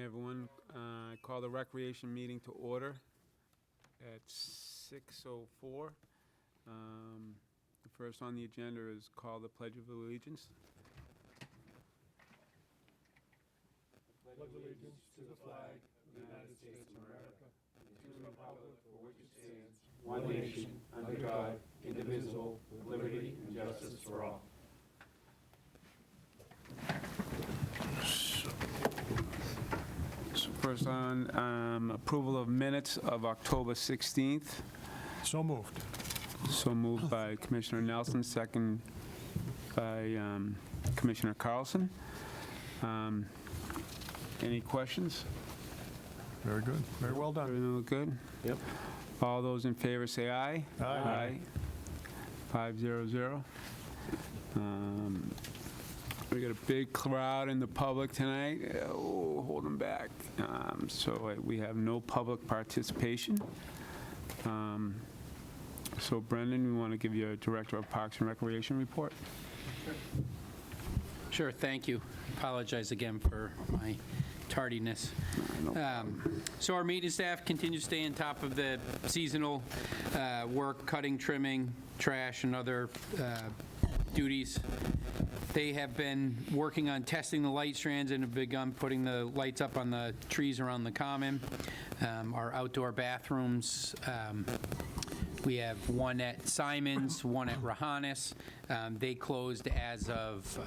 everyone. I call the recreation meeting to order at 6:04. The first on the agenda is call the Pledge of Allegiance. Pledge allegiance to the flag of the United States of America, and to the republic for which it stands, one nation, under God, indivisible, with liberty and justice for all. So first on approval of minutes of October 16th. So moved. So moved by Commissioner Nelson, second by Commissioner Carlson. Any questions? Very good. Very well done. Everything look good? Yep. All those in favor say aye. Aye. 500. We got a big crowd in the public tonight. Oh, hold them back. So we have no public participation. So Brendan, we want to give you a Director of Parks and Recreation report. Sure, thank you. Apologize again for my tardiness. So our maintenance staff continues to stay on top of the seasonal work, cutting, trimming, trash, and other duties. They have been working on testing the light strands and have begun putting the lights up on the trees around the common. Our outdoor bathrooms, we have one at Simon's, one at Rahanis. They closed as of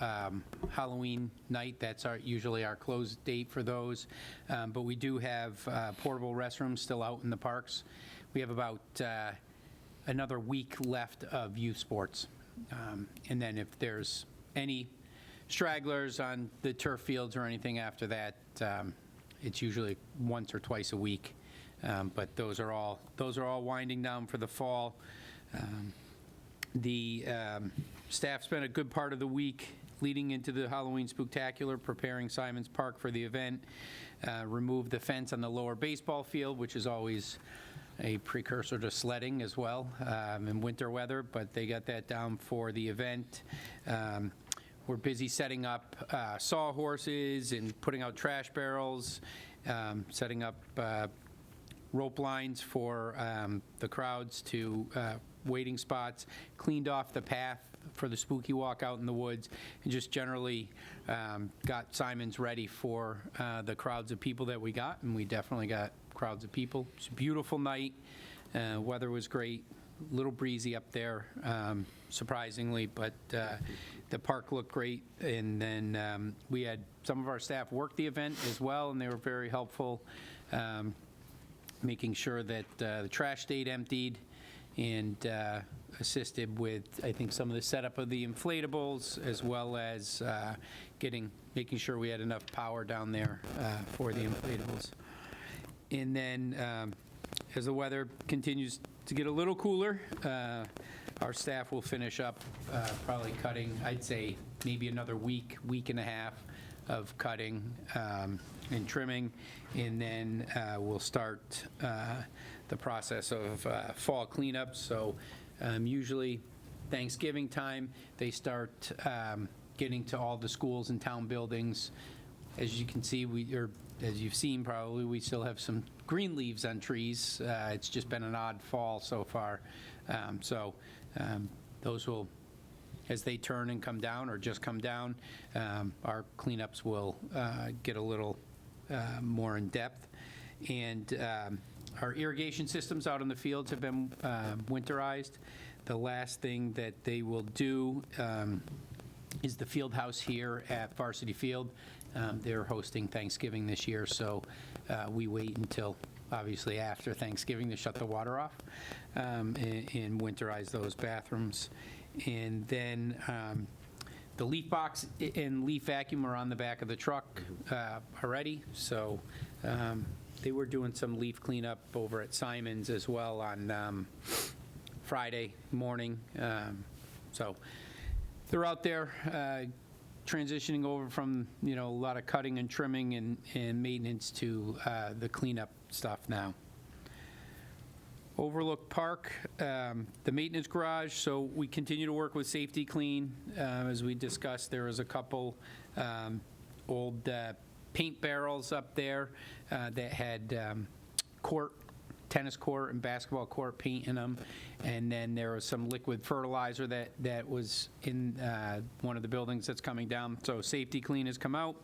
Halloween night. That's usually our close date for those. But we do have portable restrooms still out in the parks. We have about another week left of youth sports. And then if there's any stragglers on the turf fields or anything after that, it's usually once or twice a week. But those are all winding down for the fall. The staff spent a good part of the week leading into the Halloween Spooktacular, preparing Simon's Park for the event, removed the fence on the lower baseball field, which is always a precursor to sledding as well in winter weather, but they got that down for the event. We're busy setting up sawhorses and putting out trash barrels, setting up rope lines for the crowds to waiting spots, cleaned off the path for the spooky walk out in the woods, and just generally got Simon's ready for the crowds of people that we got, and we definitely got crowds of people. It's a beautiful night. Weather was great. A little breezy up there, surprisingly, but the park looked great. And then we had some of our staff work the event as well, and they were very helpful, making sure that the trash stayed emptied, and assisted with, I think, some of the setup of the inflatables, as well as making sure we had enough power down there for the inflatables. And then as the weather continues to get a little cooler, our staff will finish up probably cutting, I'd say, maybe another week and a half of cutting and trimming, and then we'll start the process of fall cleanup. So usually Thanksgiving time, they start getting to all the schools and town buildings. As you can see, as you've seen probably, we still have some green leaves on trees. It's just been an odd fall so far. Those will, as they turn and come down or just come down, our cleanups will get a little more in depth. And our irrigation systems out in the fields have been winterized. The last thing that they will do is the field house here at Varsity Field. They're hosting Thanksgiving this year, so we wait until, obviously, after Thanksgiving to shut the water off and winterize those bathrooms. And then the leaf box and leaf vacuum are on the back of the truck already, so they were doing some leaf cleanup over at Simon's as well on Friday morning. So they're out there transitioning over from, a lot of cutting and trimming and maintenance to the cleanup stuff now. Overlook Park, the maintenance garage, so we continue to work with Safety Clean. As we discussed, there was a couple old paint barrels up there that had tennis court and basketball court paint in them. And then there was some liquid fertilizer that was in one of the buildings that's coming down. So Safety Clean has come out.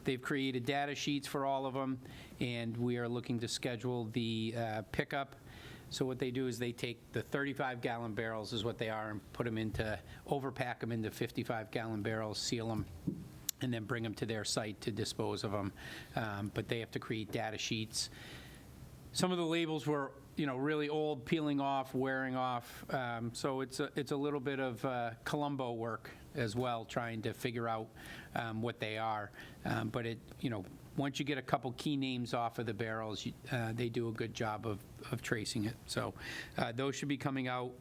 They've created data sheets for all of them, and we are looking to schedule the pickup. So what they do is they take the 35-gallon barrels is what they are, and overpack them into 55-gallon barrels, seal them, and then bring them to their site to dispose of them. But they have to create data sheets. Some of the labels were, really old, peeling off, wearing off. So it's a little bit of Columbo work as well, trying to figure out what they are. But once you get a couple key names off of the barrels, they do a good job of tracing it. So those should be coming out.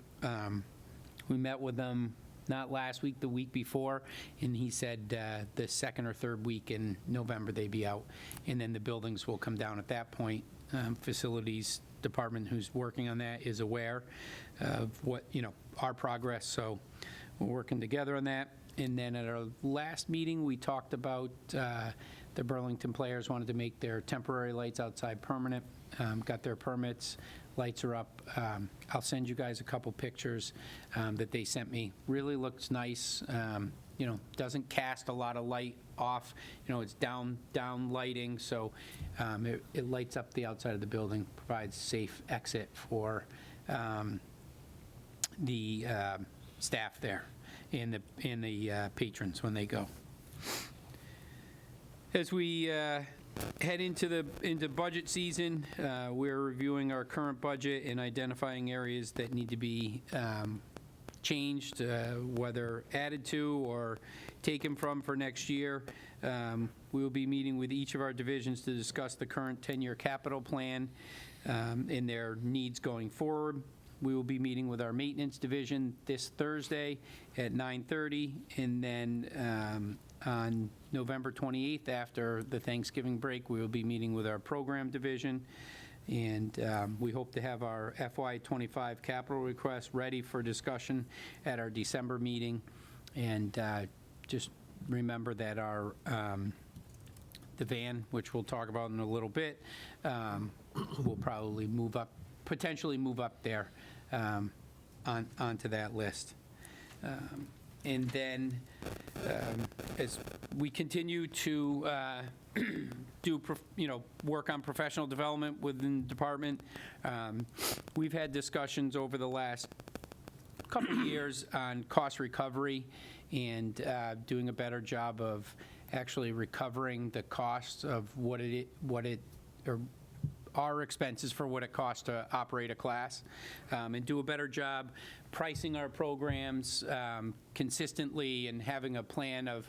We met with them not last week, the week before, and he said the second or third week in November they'd be out. And then the buildings will come down at that point. Facilities department who's working on that is aware of what, our progress. So we're working together on that. And then at our last meeting, we talked about the Burlington Players wanted to make their temporary lights outside permanent. Got their permits. Lights are up. I'll send you guys a couple pictures that they sent me. Really looks nice. Doesn't cast a lot of light off. It's down lighting, so it lights up the outside of the building, provides safe exit for the staff there and the patrons when they go. As we head into budget season, we're reviewing our current budget and identifying areas that need to be changed, whether added to or taken from for next year. We will be meeting with each of our divisions to discuss the current 10-year capital plan and their needs going forward. We will be meeting with our maintenance division this Thursday at 9:30, and then on November 28th, after the Thanksgiving break, we will be meeting with our program division. And we hope to have our FY25 capital request ready for discussion at our December meeting. And just remember that our the van, which we'll talk about in a little bit, will probably potentially move up there onto that list. And then as we continue to do, work on professional development within the department, we've had discussions over the last couple of years on cost recovery and doing a better job of actually recovering the costs of our expenses for what it costs to operate a class, and do a better job pricing our programs consistently and having a plan of,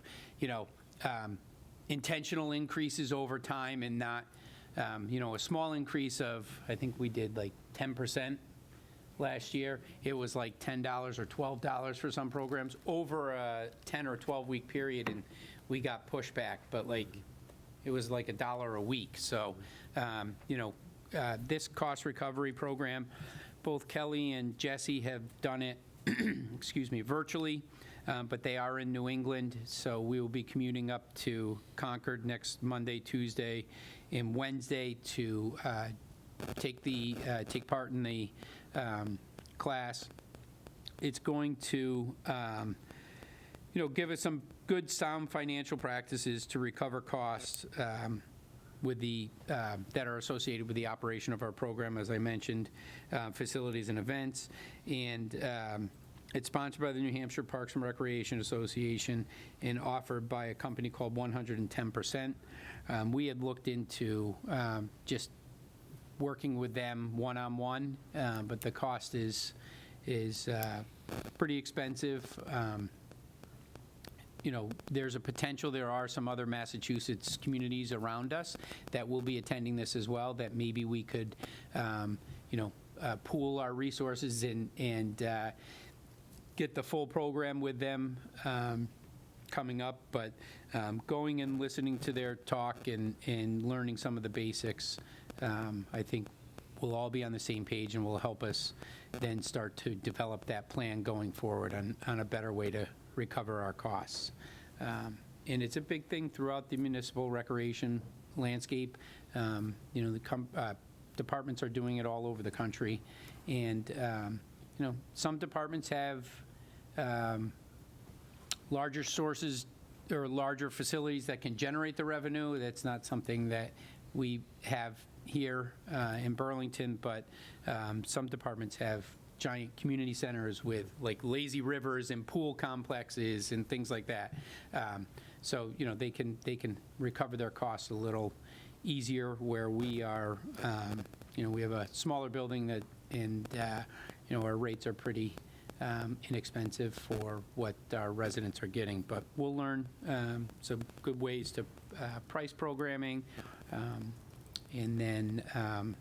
intentional increases over time and not, a small increase of, I think we did like 10% last year. It was like $10 or $12 for some programs over a 10 or 12-week period, and we got pushback, but it was like $1 a week. So, this cost recovery program, both Kelly and Jesse have done it, virtually, but they are in New England, so we will be commuting up to Concord next Monday, Tuesday, and Wednesday to take part in the class. It's going to, give us some good, sound financial practices to recover costs with that are associated with the operation of our program, as I mentioned, facilities and events. And it's sponsored by the New Hampshire Parks and Recreation Association and offered by a company called 110%. We had looked into just working with them one-on-one, but the cost is pretty expensive. There's a potential, there are some other Massachusetts communities around us that will be attending this as well, that maybe we could, pool our resources and get the full program with them coming up. But going and listening to their talk and learning some of the basics, I think we'll all be on the same page and will help us then start to develop that plan going forward on a better way to recover our costs. and it's a big thing throughout the municipal recreation landscape. The departments are doing it all over the country. And, some departments have larger sources or larger facilities that can generate the revenue. That's not something that we have here in Burlington, but some departments have giant community centers with like lazy rivers and pool complexes and things like that. So, they can recover their costs a little easier where we are, we have a smaller building that, and, our rates are pretty inexpensive for what our residents are getting. But we'll learn some good ways to price programming, and then,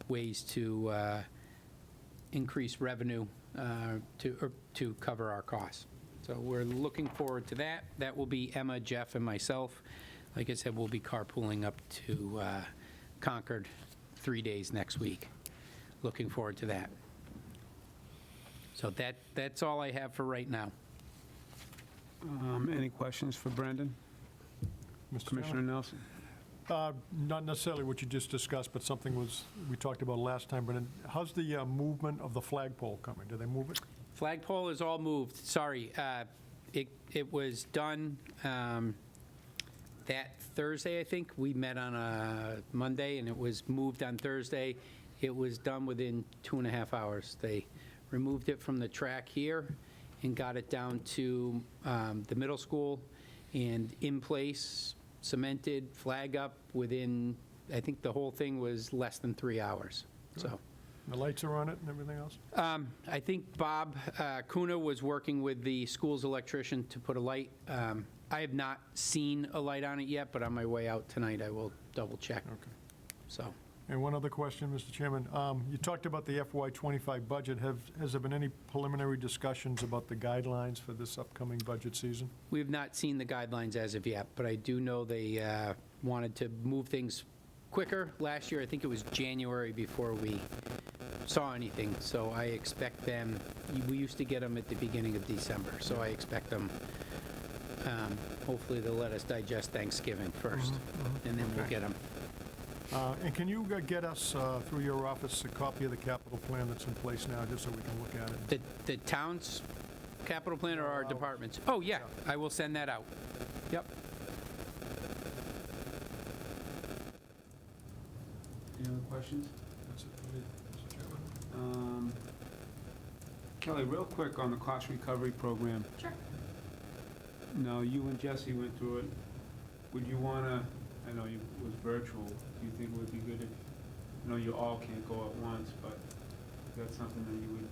ways to increase revenue to cover our costs. So we're looking forward to that. That will be Emma, Jeff, and myself. Like I said, we'll be carpooling up to Concord 3 days next week. Looking forward to that. So that's all I have for right now. Any questions for Brendan? Mr. Commissioner Nelson? Not necessarily what you just discussed, but something we talked about last time, Brendan. How's the movement of the flagpole coming? Do they move it? Flagpole is all moved. Sorry. It was done that Thursday, I think. We met on a Monday, and it was moved on Thursday. It was done within 2.5 hours. They removed it from the track here and got it down to the middle school and in place, cemented, flag up within, I think the whole thing was less than 3 hours. So. The lights are on it and everything else? I think Bob Kuna was working with the school's electrician to put a light. I have not seen a light on it yet, but on my way out tonight, I will double check. Okay. So, And one other question, Mr. Chairman. You talked about the FY25 budget. Has there been any preliminary discussions about the guidelines for this upcoming budget season? we have not seen the guidelines as of yet, but I do know they wanted to move things quicker. Last year, I think it was January before we saw anything, so I expect them, we used to get them at the beginning of December, so I expect them, hopefully they'll let us digest Thanksgiving first, and then we'll Okay. get them. And can you get us, through your office, a copy of the capital plan that's in place now, just so we can look at it? The town's capital plan or our departments? Oh, yeah, I will send that out. Yep. Any other questions? That's it for me, Mr. Chairman. Kelly, real quick on the cost recovery program. Sure. Now, you and Jesse went through it. Would you want to, I know it was virtual, do you think it would be good if, I know you all can't go at once, but that's something that you would,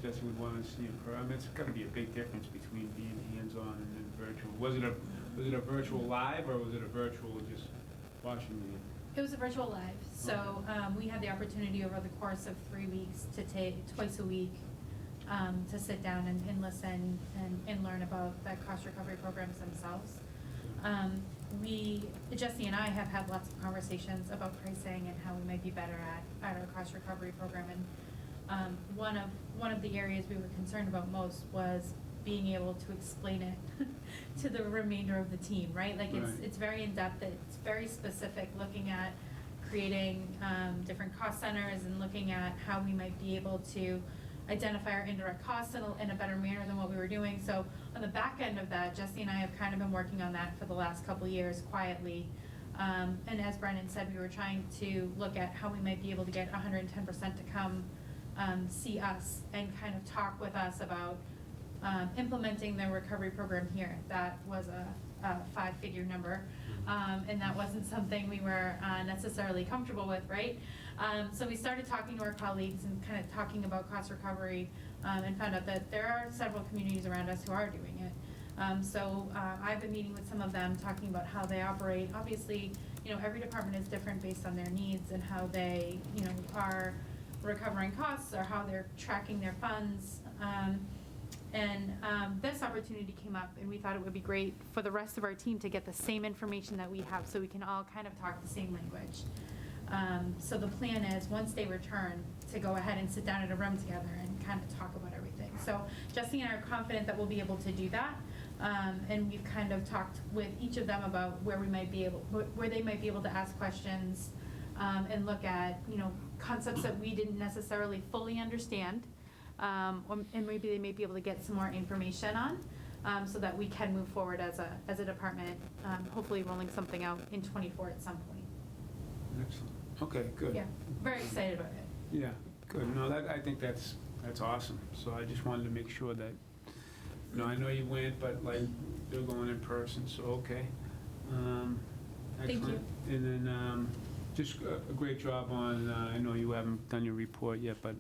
Jesse would want to see in person? I mean, it's got to be a big difference between being hands-on and then virtual. Was it a virtual live, or was it a virtual just watching the? It was a virtual live, so we had the opportunity over the course of 3 weeks to take, twice a week, to sit down and listen and learn about the cost recovery programs themselves. Jesse and I have had lots of conversations about pricing and how we might be better at our cost recovery program. And one of the areas we were concerned about most was being able to explain it to the remainder of the team, right? Like it's very in-depth, it's very specific, looking at creating different cost centers and looking at how we might be able to identify our indirect costs in a better manner than what we were doing. So on the back end of that, Jesse and I have kind of been working on that for the last couple of years quietly. And as Brendan said, we were trying to look at how we might be able to get 110% to come see us and kind of talk with us about implementing the recovery program here. That was a 5-figure number, and that wasn't something we were necessarily comfortable with, right? So we started talking to our colleagues and kind of talking about cost recovery, and found out that there are several communities around us who are doing it. So I've been meeting with some of them, talking about how they operate. Obviously, every department is different based on their needs and how they, are recovering costs or how they're tracking their funds. This opportunity came up, and we thought it would be great for the rest of our team to get the same information that we have, so we can all kind of talk the same language. So the plan is, once they return, to go ahead and sit down in a room together and kind of talk about everything. So Jesse and I are confident that we'll be able to do that. And we've kind of talked with each of them about where they might be able to ask questions, and look at, concepts that we didn't necessarily fully understand, and maybe they may be able to get some more information on, so that we can move forward as a department, hopefully rolling something out in '24 at some point. Excellent. Okay, good. Yeah, very excited about it. Yeah, good. No, I think that's awesome. So I just wanted to make sure that, I know you went, but like, they're going in person, so okay. Thank you. Excellent. And then, just a great job on, I know you haven't done your report yet, but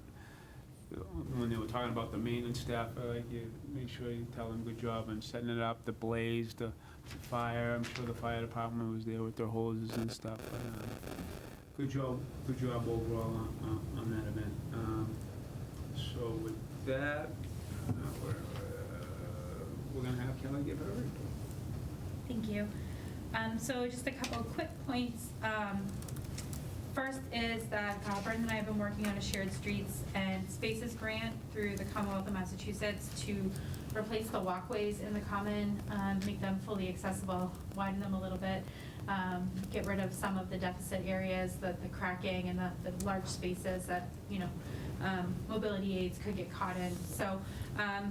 when they were talking about the maintenance staff, you make sure you tell them good job on setting it up, the blaze, the fire. I'm sure the fire department was there with their hoses and stuff. But, good job overall on that event. So with that, we're gonna have Kelly give her a report. Thank you. So just a couple of quick points. First is that Brendan and I have been working on a shared streets and spaces grant through the Commonwealth of Massachusetts to replace the walkways in the common, make them fully accessible, widen them a little bit, get rid of some of the deficit areas, the cracking and the large spaces that, mobility aids could get caught in. So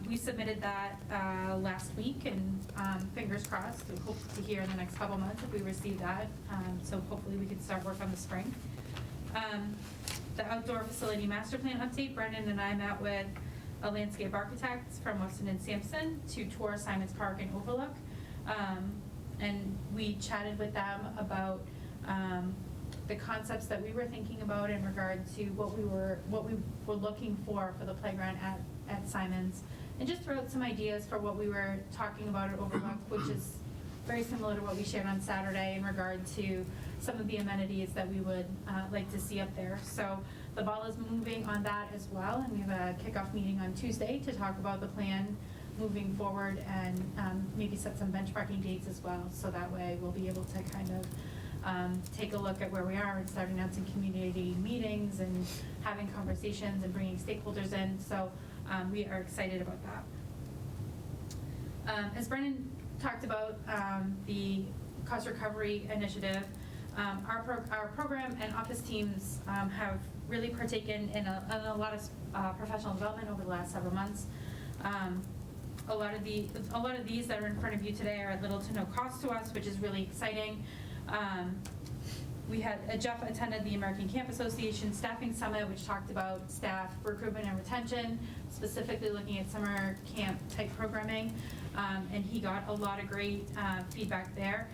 we submitted that last week, and fingers crossed, we hope to hear in the next couple months if we receive that. So hopefully we can start work on the spring. The outdoor facility master plan update, Brendan and I met with a landscape architect from Weston and Sampson to tour Simons Park and Overlook. And we chatted with them about the concepts that we were thinking about in regard to what we were looking for the playground at Simons, and just throw out some ideas for what we were talking about at Overlook, which is very similar to what we shared on Saturday in regard to some of the amenities that we would like to see up there. So the ball is moving on that as well, and we have a kickoff meeting on Tuesday to talk about the plan moving forward, and maybe set some benchmarking dates as well, so that way we'll be able to kind of take a look at where we are and starting out some community meetings and having conversations and bringing stakeholders in. So we are excited about that. As Brendan talked about, the cost recovery initiative, our program and office teams have really partaken in a lot of professional development over the last several months. A lot of these that are in front of you today are at little to no cost to us, which is really exciting. We had Jeff attended the American Camp Association Staffing Summit, which talked about staff recruitment and retention, specifically looking at summer camp type programming, and he got a lot of great feedback there.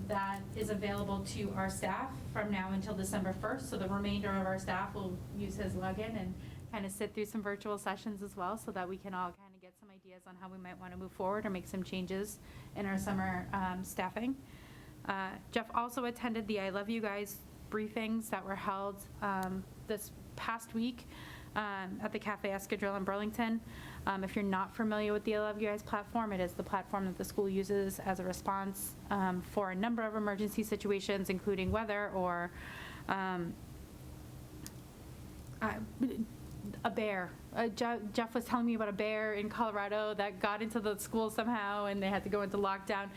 That is available to our staff from now until December 1st, so the remainder of our staff will use his login and kind of sit through some virtual sessions as well, so that we can all kind of get some ideas on how we might want to move forward or make some changes in our summer staffing. Jeff also attended the I Love You Guys briefings that were held this past week at the Cafe Escadrille in Burlington. If you're not familiar with the I Love You Guys platform, it is the platform that the school uses as a response for a number of emergency situations, including weather or a bear. Jeff was telling me about a bear in Colorado that got into the school somehow and they had to go into lockdown.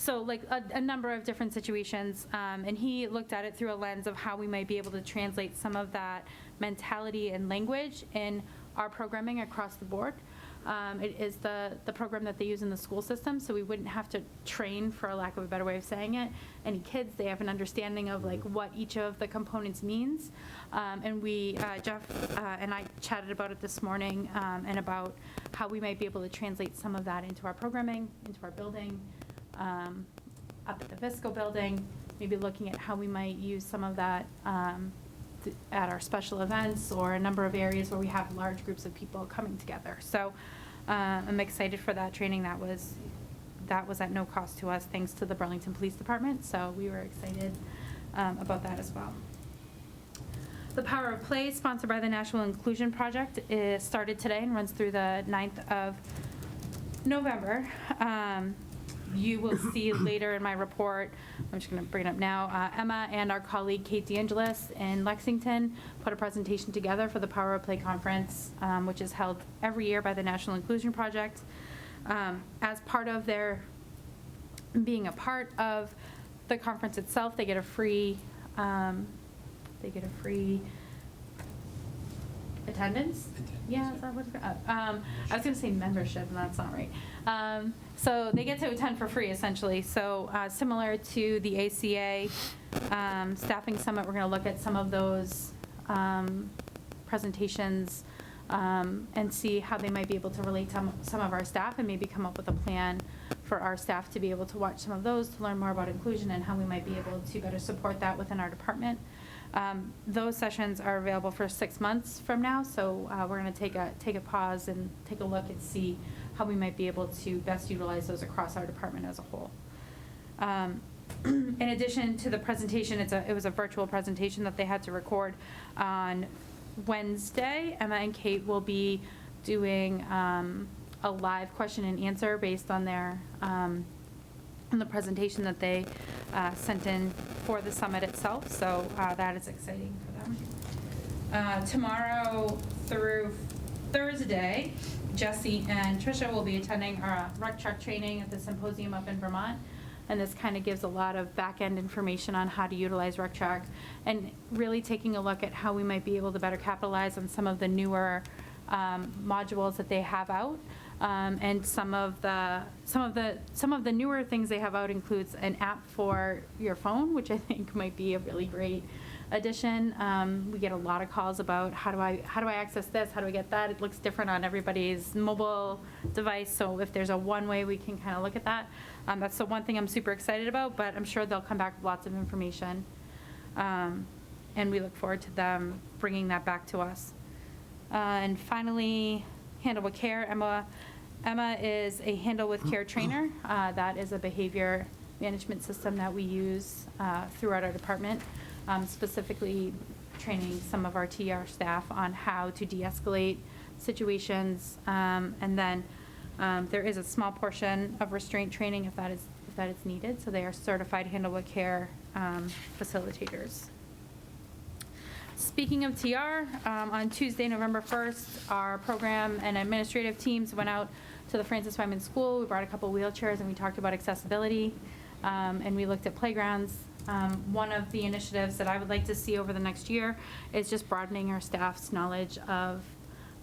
So like a number of different situations, and he looked at it through a lens of how we might be able to translate some of that mentality and language in our programming across the board. It is the program that they use in the school system, so we wouldn't have to train, for a lack of a better way of saying it, any kids. They have an understanding of like what each of the components means. And Jeff and I chatted about it this morning, and about how we might be able to translate some of that into our programming, into our building, up at the Visco building, maybe looking at how we might use some of that at our special events or a number of areas where we have large groups of people coming together. So I'm excited for that training. That was at no cost to us, thanks to the Burlington Police Department. So we were excited about that as well. The Power of Play, sponsored by the National Inclusion Project, is started today and runs through the 9th of November. You will see later in my report, I'm just going to bring it up now, Emma and our colleague Kate DeAngelis in Lexington put a presentation together for the Power of Play conference, which is held every year by the National Inclusion Project. As part of their being a part of the conference itself, they get a free attendance? Yeah, is that what, I was gonna say membership, and that's not right. So they get to attend for free, essentially. So, similar to the ACA, Staffing Summit, we're gonna look at some of those, presentations, and see how they might be able to relate to some of our staff, and maybe come up with a plan for our staff to be able to watch some of those, to learn more about inclusion and how we might be able to better support that within our department. Those sessions are available for 6 months from now, so we're going to take a pause and take a look and see how we might be able to best utilize those across our department as a whole. In addition to the presentation, it was a virtual presentation that they had to record on Wednesday. Emma and Kate will be doing a live question and answer based on their on the presentation that they sent in for the summit itself, so that is exciting for them. Tomorrow through Thursday, Jesse and Tricia will be attending our rec truck training at the symposium up in Vermont, and this kind of gives a lot of back-end information on how to utilize rec truck, and really taking a look at how we might be able to better capitalize on some of the newer modules that they have out. And some of the newer things they have out includes an app for your phone, which I think might be a really great addition. We get a lot of calls about how do I access this? How do I get that? It looks different on everybody's mobile device. So if there's a one way we can kind of look at that, that's the one thing I'm super excited about. But I'm sure they'll come back with lots of information, and we look forward to them bringing that back to us. And finally, Handle with Care. Emma is a Handle with Care trainer. That is a behavior management system that we use throughout our department, specifically training some of our TR staff on how to de-escalate situations. And then there is a small portion of restraint training if that is needed. So they are certified Handle with Care facilitators. Speaking of TR, on Tuesday, November 1st, our program and administrative teams went out to the Francis Wyman School. We brought a couple wheelchairs and we talked about accessibility, and we looked at playgrounds. One of the initiatives that I would like to see over the next year is just broadening our staff's knowledge of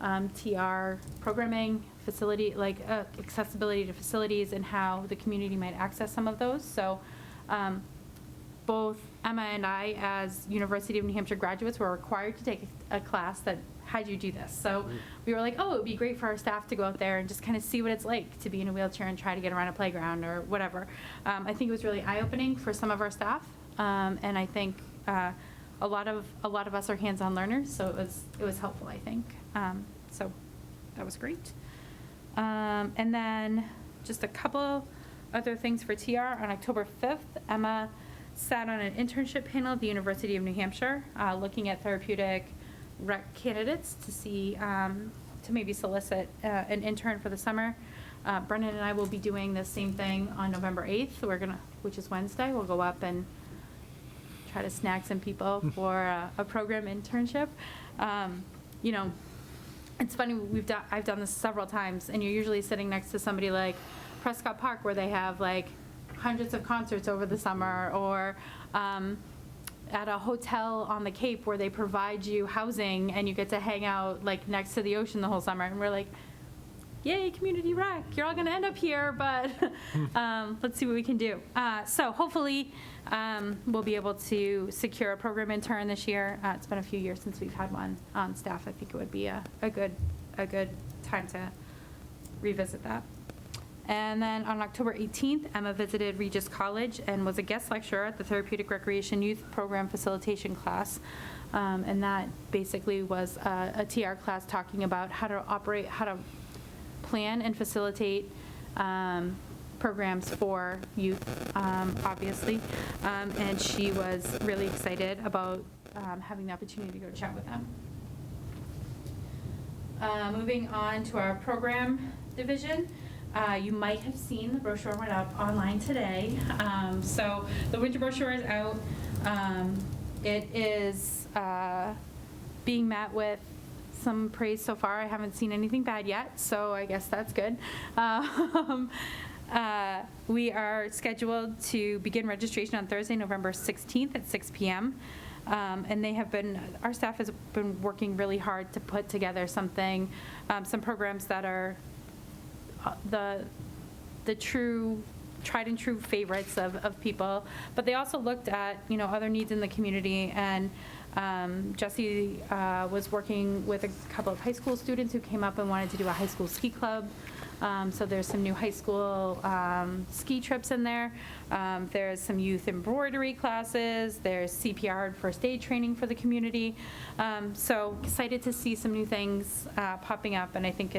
TR programming, accessibility to facilities, and how the community might access some of those. So both Emma and I, as University of New Hampshire graduates, were required to take a class that had you do this. So we were like, oh, it would be great for our staff to go out there and just kind of see what it's like to be in a wheelchair and try to get around a playground or whatever. I think it was really eye-opening for some of our staff, and I think a lot of us are hands-on learners, so it was helpful, I think. So that was great. And then just a couple other things for TR. On October 5th, Emma sat on an internship panel at the University of New Hampshire, looking at therapeutic rec candidates to see, to maybe solicit an intern for the summer. Brennan and I will be doing the same thing on November 8th, which is Wednesday. We'll go up and try to snag some people for a program internship. You know, it's funny, I've done this several times, and you're usually sitting next to somebody like Prescott Park, where they have like hundreds of concerts over the summer, or at a hotel on the Cape where they provide you housing and you get to hang out like next to the ocean the whole summer. And we're like, yay, community rec, you're all gonna end up here, but let's see what we can do. So hopefully we'll be able to secure a program intern this year. It's been a few years since we've had one on staff. I think it would be a good time to revisit that. And then on October 18th, Emma visited Regis College and was a guest lecturer at the Therapeutic Recreation Youth Program Facilitation class. And that basically was a TR class talking about how to plan and facilitate programs for youth, obviously. And she was really excited about having the opportunity to go chat with them. Moving on to our program division. You might have seen the brochure went up online today. So the winter brochure is out. It is being met with some praise so far. I haven't seen anything bad yet, so I guess that's good. We are scheduled to begin registration on Thursday, November 16th at 6 p.m. And our staff has been working really hard to put together something, some programs that are the true, tried and true favorites of people. But they also looked at, other needs in the community. And Jesse was working with a couple of high school students who came up and wanted to do a high school ski club. So there's some new high school ski trips in there. There's some youth embroidery classes. There's CPR and first aid training for the community. So excited to see some new things popping up, and I think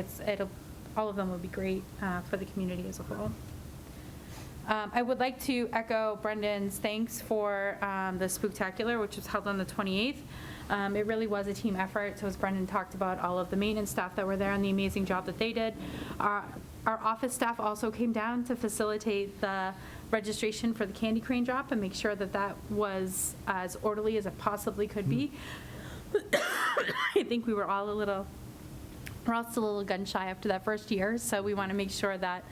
all of them will be great for the community as a whole. I would like to echo Brendan's thanks for the Spooktacular, which was held on the 28th. It really was a team effort. So as Brendan talked about, all of the maintenance staff that were there and the amazing job that they did. Our office staff also came down to facilitate the registration for the candy crane drop and make sure that that was as orderly as it possibly could be. I think we're all still a little gun shy after that first year, so we want to make sure that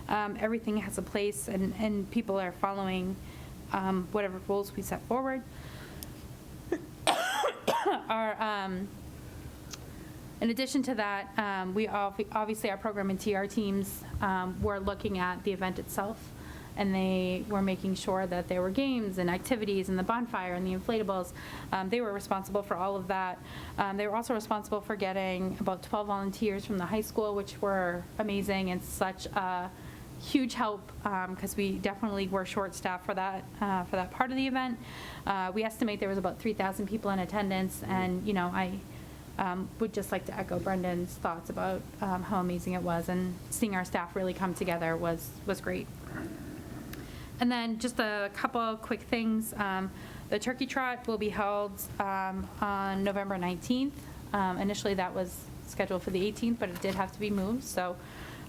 everything has a place and people are following whatever rules we set forward. In addition to that, we obviously our program and TR teams were looking at the event itself, and they were making sure that there were games and activities and the bonfire and the inflatables. They were responsible for all of that. They were also responsible for getting about 12 volunteers from the high school, which were amazing and such a huge help because we definitely were short-staffed for that part of the event. We estimate there was about 3,000 people in attendance, and I would just like to echo Brendan's thoughts about how amazing it was, and seeing our staff really come together was great. And then just a couple quick things. The Turkey Trot will be held on November 19th. Initially that was scheduled for the 18th, but it did have to be moved, so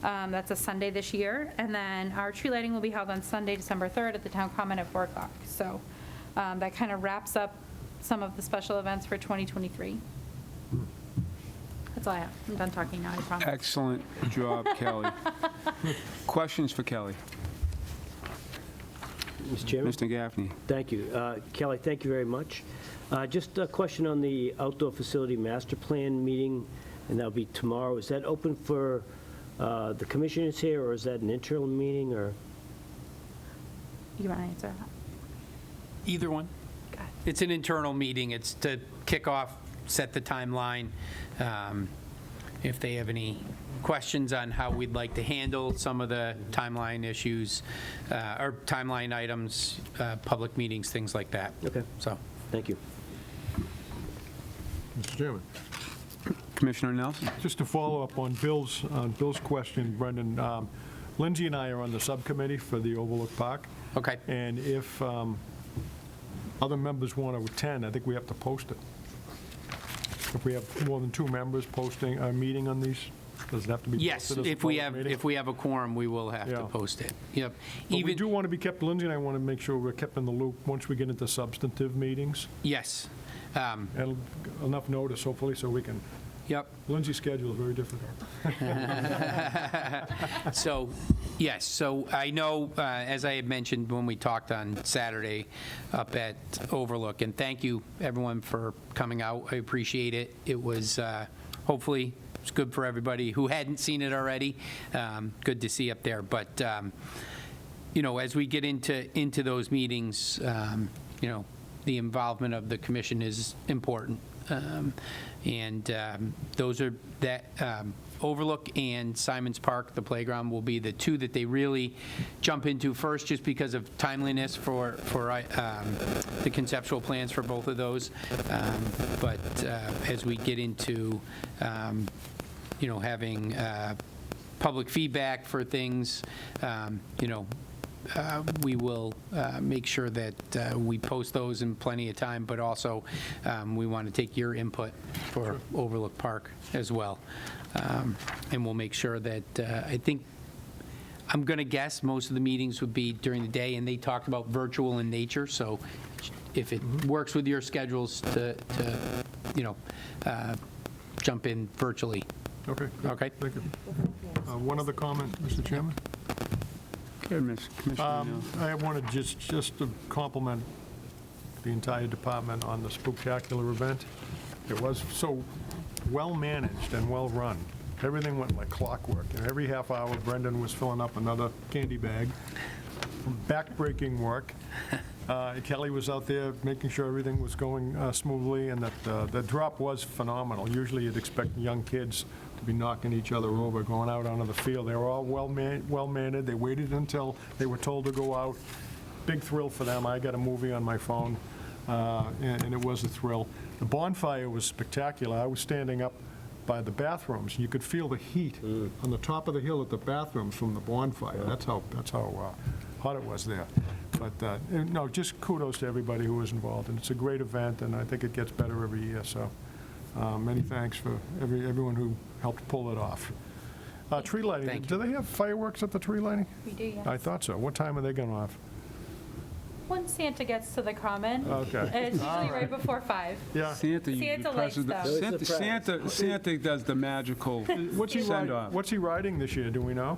that's a Sunday this year. And then our tree lighting will be held on Sunday, December 3rd at the Town Common at 4 o'clock. So that kind of wraps up some of the special events for 2023. That's all I have. I'm done talking now, I promise. Excellent job, Kelly. Questions for Kelly? Mr. Chairman? Mr. Gaffney. Thank you. Kelly, thank you very much. Just a question on the outdoor facility master plan meeting, and that'll be tomorrow. Is that open for the commissioners here, or is that an internal meeting, or? You want to answer that? Either one. Okay. It's an internal meeting. It's to kick off, set the timeline. If they have any questions on how we'd like to handle some of the timeline issues, or timeline items, public meetings, things like that. Okay. So, Thank you. Mr. Chairman, Commissioner Nelson? just to follow up on Bill's question, Brendan, Lindsay and I are on the subcommittee for the Overlook Park, okay. and if other members want to attend, I think we have to post it. If we have more than 2 members posting a meeting on these, does it have to be Yes, posted as a if we public have, meeting? if we have a quorum, we will have to Yeah. post it. Yep. But we do want to be kept, Lindsay and I want to make sure we're kept in the loop once we get into substantive meetings, Yes. and enough notice, hopefully, so we can, Yep. Lindsay's schedule is very difficult. So, yes, so I know, as I had mentioned when we talked on Saturday up at Overlook, and thank you, everyone, for coming out. I appreciate it. It was, hopefully, it's good for everybody who hadn't seen it already. Good to see up there. But, as we get into those meetings, the involvement of the commission is important. Those are that Overlook and Simons Park, the playground, will be the 2 that they really jump into first, just because of timeliness for the conceptual plans for both of those. But as we get into, having public feedback for things, we will make sure that we post those in plenty of time, but also we want to take your input for Overlook Park as well. And we'll make sure that, I'm going to guess most of the meetings would be during the day, and they talked about virtual in nature, so if it works with your schedules to jump in virtually. Okay. good. Okay. Thank you. One other comment, Mr. Chairman? Good, Commissioner Neal. I wanted just to compliment the entire department on the spooktacular event. It was so well-managed and well-run. Everything went like clockwork, and every half hour Brendan was filling up another candy bag. Back-breaking work. Kelly was out there making sure everything was going smoothly, and that the drop was phenomenal. Usually you'd expect young kids to be knocking each other over, going out onto the field. They were all well-mannered. They waited until they were told to go out. Big thrill for them. I got a movie on my phone, and it was a thrill. The bonfire was spectacular. I was standing up by the bathrooms. You could feel the heat on the top of the hill at the bathrooms from the bonfire. That's how hot it was there. But, no, just kudos to everybody who was involved, and it's a great event, and I think it gets better every year, so many thanks for everyone who helped pull it off. Tree lighting, Thank do they have fireworks at the tree lighting? We do, yes. I thought so. What time are they going off? When Santa gets to the common, Okay. it's usually right before 5. Yeah. Santa usually Santa likes presses the- them. Santa does the magical What's he send-off. What's he riding this year, do we know?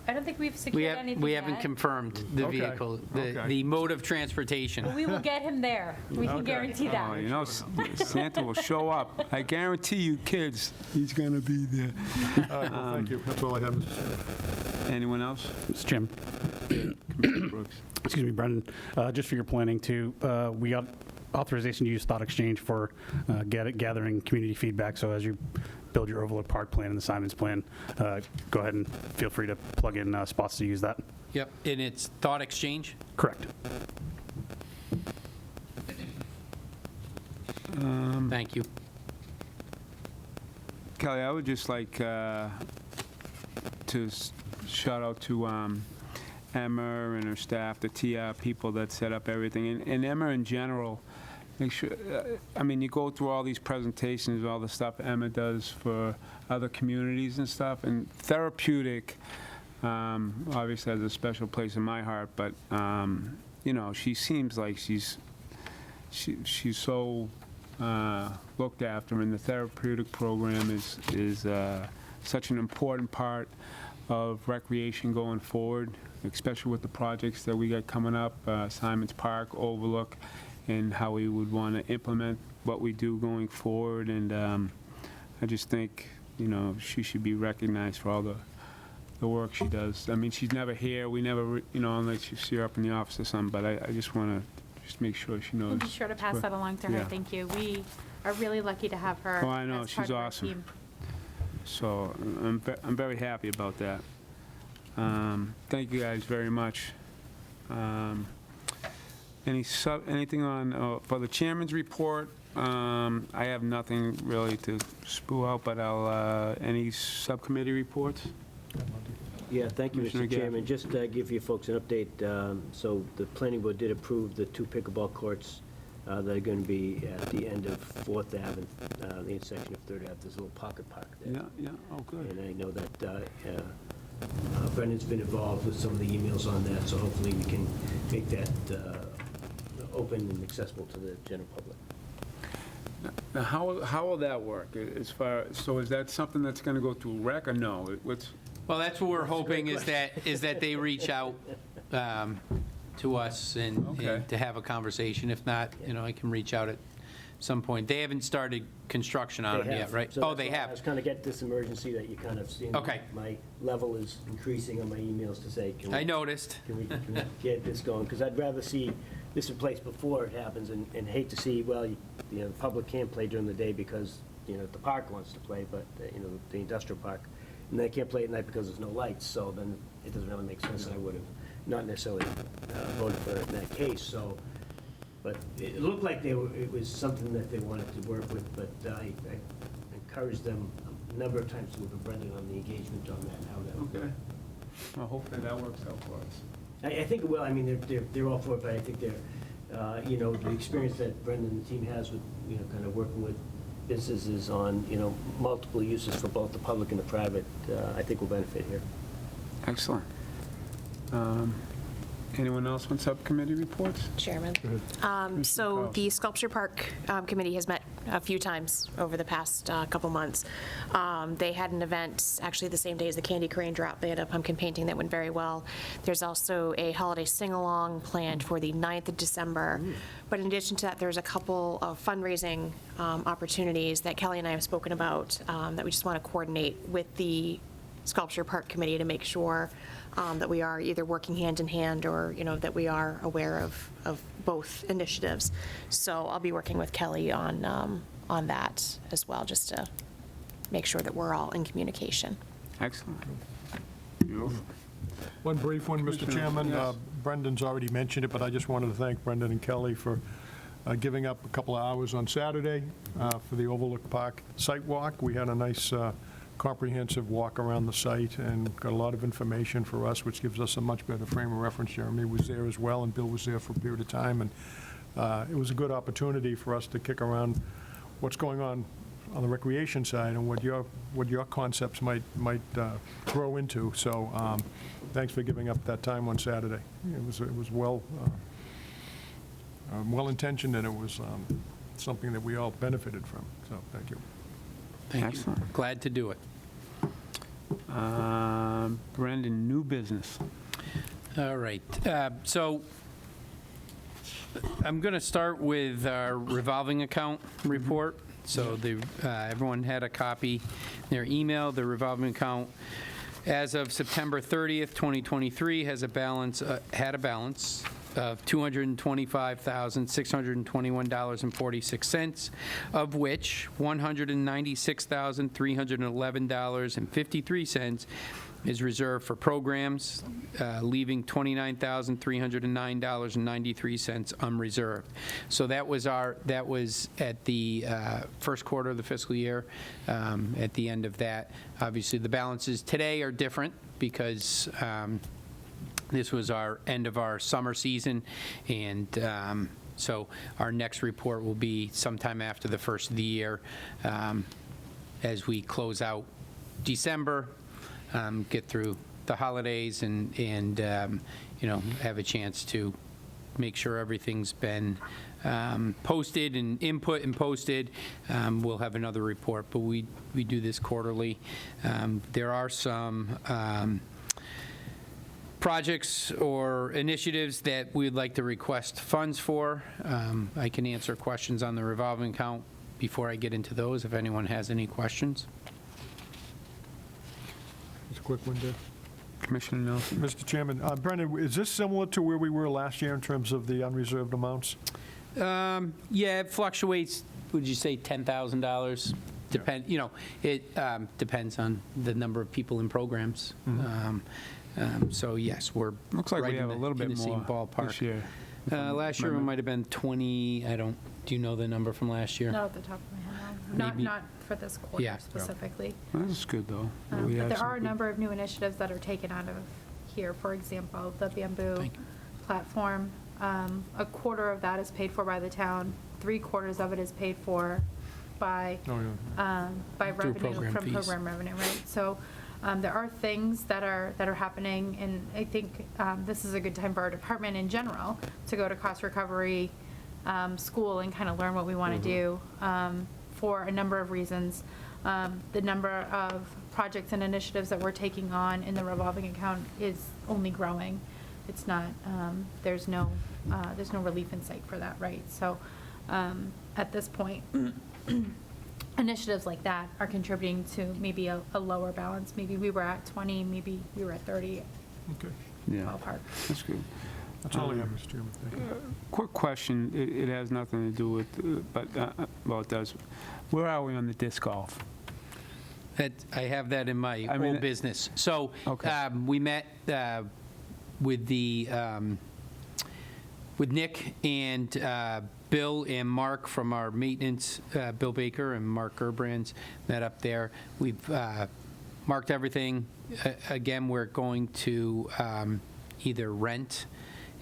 I don't think we've secured anything We haven't yet. confirmed the Okay, vehicle, okay. the mode of transportation. We will get him there. We can Okay. guarantee that. Oh, you know, Santa will show up. I guarantee you, kids, he's going to be there. All right, well, thank you. That's all I have, Mr. Chairman. Anyone else? Mr. Jim, Commissioner Brooks. excuse me, Brendan, just for your planning too, we got authorization to use Thought Exchange for gathering community feedback. So as you build your Overlook Park plan and the Simons plan, go ahead and feel free to plug in spots to use that. Yep, and it's Thought Exchange? Correct. Thank you. Kelly, I would just like to shout out to Emma and her staff, the TR people that set up everything, and Emma in general. Make sure, I mean, you go through all these presentations, all the stuff Emma does for other communities and stuff, and therapeutic obviously has a special place in my heart, but, you know, she seems like she's so looked after, and the therapeutic program is such an important part of recreation going forward, especially with the projects that we got coming up, Simons Park, Overlook, and how we would want to implement what we do going forward. And I just think, you know, she should be recognized for all the work she does. I mean, she's never here. We never, you know, unless you see her up in the office or something, but I just want to just make sure she knows. We'll be sure to pass that along to her. Yeah. Thank you. We are really lucky to have her. Oh, I know. as She's part of our awesome. team. So I'm very happy about that. Thank you guys very much. Anything on, for the chairman's report? I have nothing really to spew out, but any subcommittee reports? Yeah, thank you, Commissioner Mr. Gaffney. Chairman. Just give you folks an update. So the planning board did approve the 2 pickleball courts that are going to be at the end of 4th Ave, the intersection of 3rd Ave. There's a little pocket park there. Yeah, oh, good. And I know that Brendan's been involved with some of the emails on that, so hopefully we can make that open and accessible to the general public. Now, how will that work as far, so is that something that's going to go through rec or no? What's, Well, that's what we're hoping, is that they reach out to us and Okay. to have a conversation. If not, you know, I can reach out at some point. They haven't started construction on They it yet, have. right? So Oh, that's they why I have. was kind of get this emergency that you kind of seen. Okay. My level is increasing on my emails to say, can I we noticed. Can we get this going? Because I'd rather see this in place before it happens, and hate to see, well, you know, the public can't play during the day because, you know, the park wants to play, but, you know, the industrial park, and they can't play at night because there's no lights, so then it doesn't really make sense, and I would have not necessarily voted for it in that case, so, but it looked like it was something that they wanted to work with, but I encouraged them a number of times to look at Brendan on the engagement on that, how that would okay. work. Well, hopefully that works out for us. I think it will. I mean, they're all for it, but I think they're, you know, the experience that Brendan and the team has with, you know, kind of working with businesses on, you know, multiple uses for both the public and the private, I think will benefit here. Excellent. Anyone else on subcommittee reports? Chairman. Commissioner So Cox. the Sculpture Park Committee has met a few times over the past couple months. They had an event, actually the same day as the Candy Crane drop. They had a pumpkin painting that went very well. There's also a holiday sing-along planned for the 9th of December. But in addition to that, there's a couple of fundraising opportunities that Kelly and I have spoken about that we just want to coordinate with the Sculpture Park Committee to make sure that we are either working hand in hand or, that we are aware of both initiatives. So I'll be working with Kelly on that as well, just to make sure that we're all in communication. Excellent. Beautiful. One brief one, Mr. Commissioner, Chairman. yes. Brendan's already mentioned it, but I just wanted to thank Brendan and Kelly for giving up a couple of hours on Saturday for the Overlook Park site walk. We had a nice comprehensive walk around the site and got a lot of information for us, which gives us a much better frame of reference. Jeremy was there as well, and Bill was there for a period of time, and it was a good opportunity for us to kick around what's going on the recreation side and what your concepts might grow into. So thanks for giving up that time on Saturday. It was well-intentioned, and it was something that we all benefited from. So thank you. Thank you. Excellent. Glad to do it. Brendan, new business. All right. So I'm going to start with our revolving account report. So everyone had a copy in their email. The revolving account, as of September 30th, 2023, had a balance of $225,621.46, of which $196,311.53 is reserved for programs, leaving $29,309.93 unreserved. So that was at the first quarter of the fiscal year. At the end of that, obviously the balances today are different because this was our end of our summer season, and so our next report will be sometime after the first of the year, as we close out December, get through the holidays, and have a chance to make sure everything's been posted and input and posted. We'll have another report, but we do this quarterly. There are some projects or initiatives that we'd like to request funds for. I can answer questions on the revolving account before I get into those, if anyone has any questions. Just a quick one, Dave. Commissioner Nelson. Mr. Chairman, Brendan, is this similar to where we were last year in terms of the unreserved amounts? Yeah, it fluctuates, would you say $10,000? It depends on the number of people in programs. So yes, we're Looks like right we have in a the- little in bit the same more ballpark. this year. Last year, it might have been 20, do you know the number from last year? Not at the top of my head, no. Maybe- Not for this quarter Yeah. specifically. That's good, though. But We have there some are a good- number of new initiatives that are taken out of here. For example, the Bamboo Thank you. platform. A quarter of that is paid for by the town. 3/4 of it is paid for by Oh, yeah. by Through revenue, program from fees. program revenue, right? So there are things that are happening, and I think this is a good time for our department in general to go to cost recovery school and kind of learn what we want to do for a number of reasons. The number of projects and initiatives that we're taking on in the revolving account is only growing. It's not, there's no relief in sight for that, right? So at this point, initiatives like that are contributing to maybe a lower balance. Maybe we were at 20, maybe we were at 30 Okay. Yeah, ballpark. that's good. That's all I have, Mr. Chairman. Thank you. Quick question, it has nothing to do with, well, it does. Where are we on the disc golf? I have that in my I mean, old business. So Okay. we met with Nick and Bill and Mark from our maintenance, Bill Baker and Mark Gerbrands met up there. We've marked everything. Again, we're going to either rent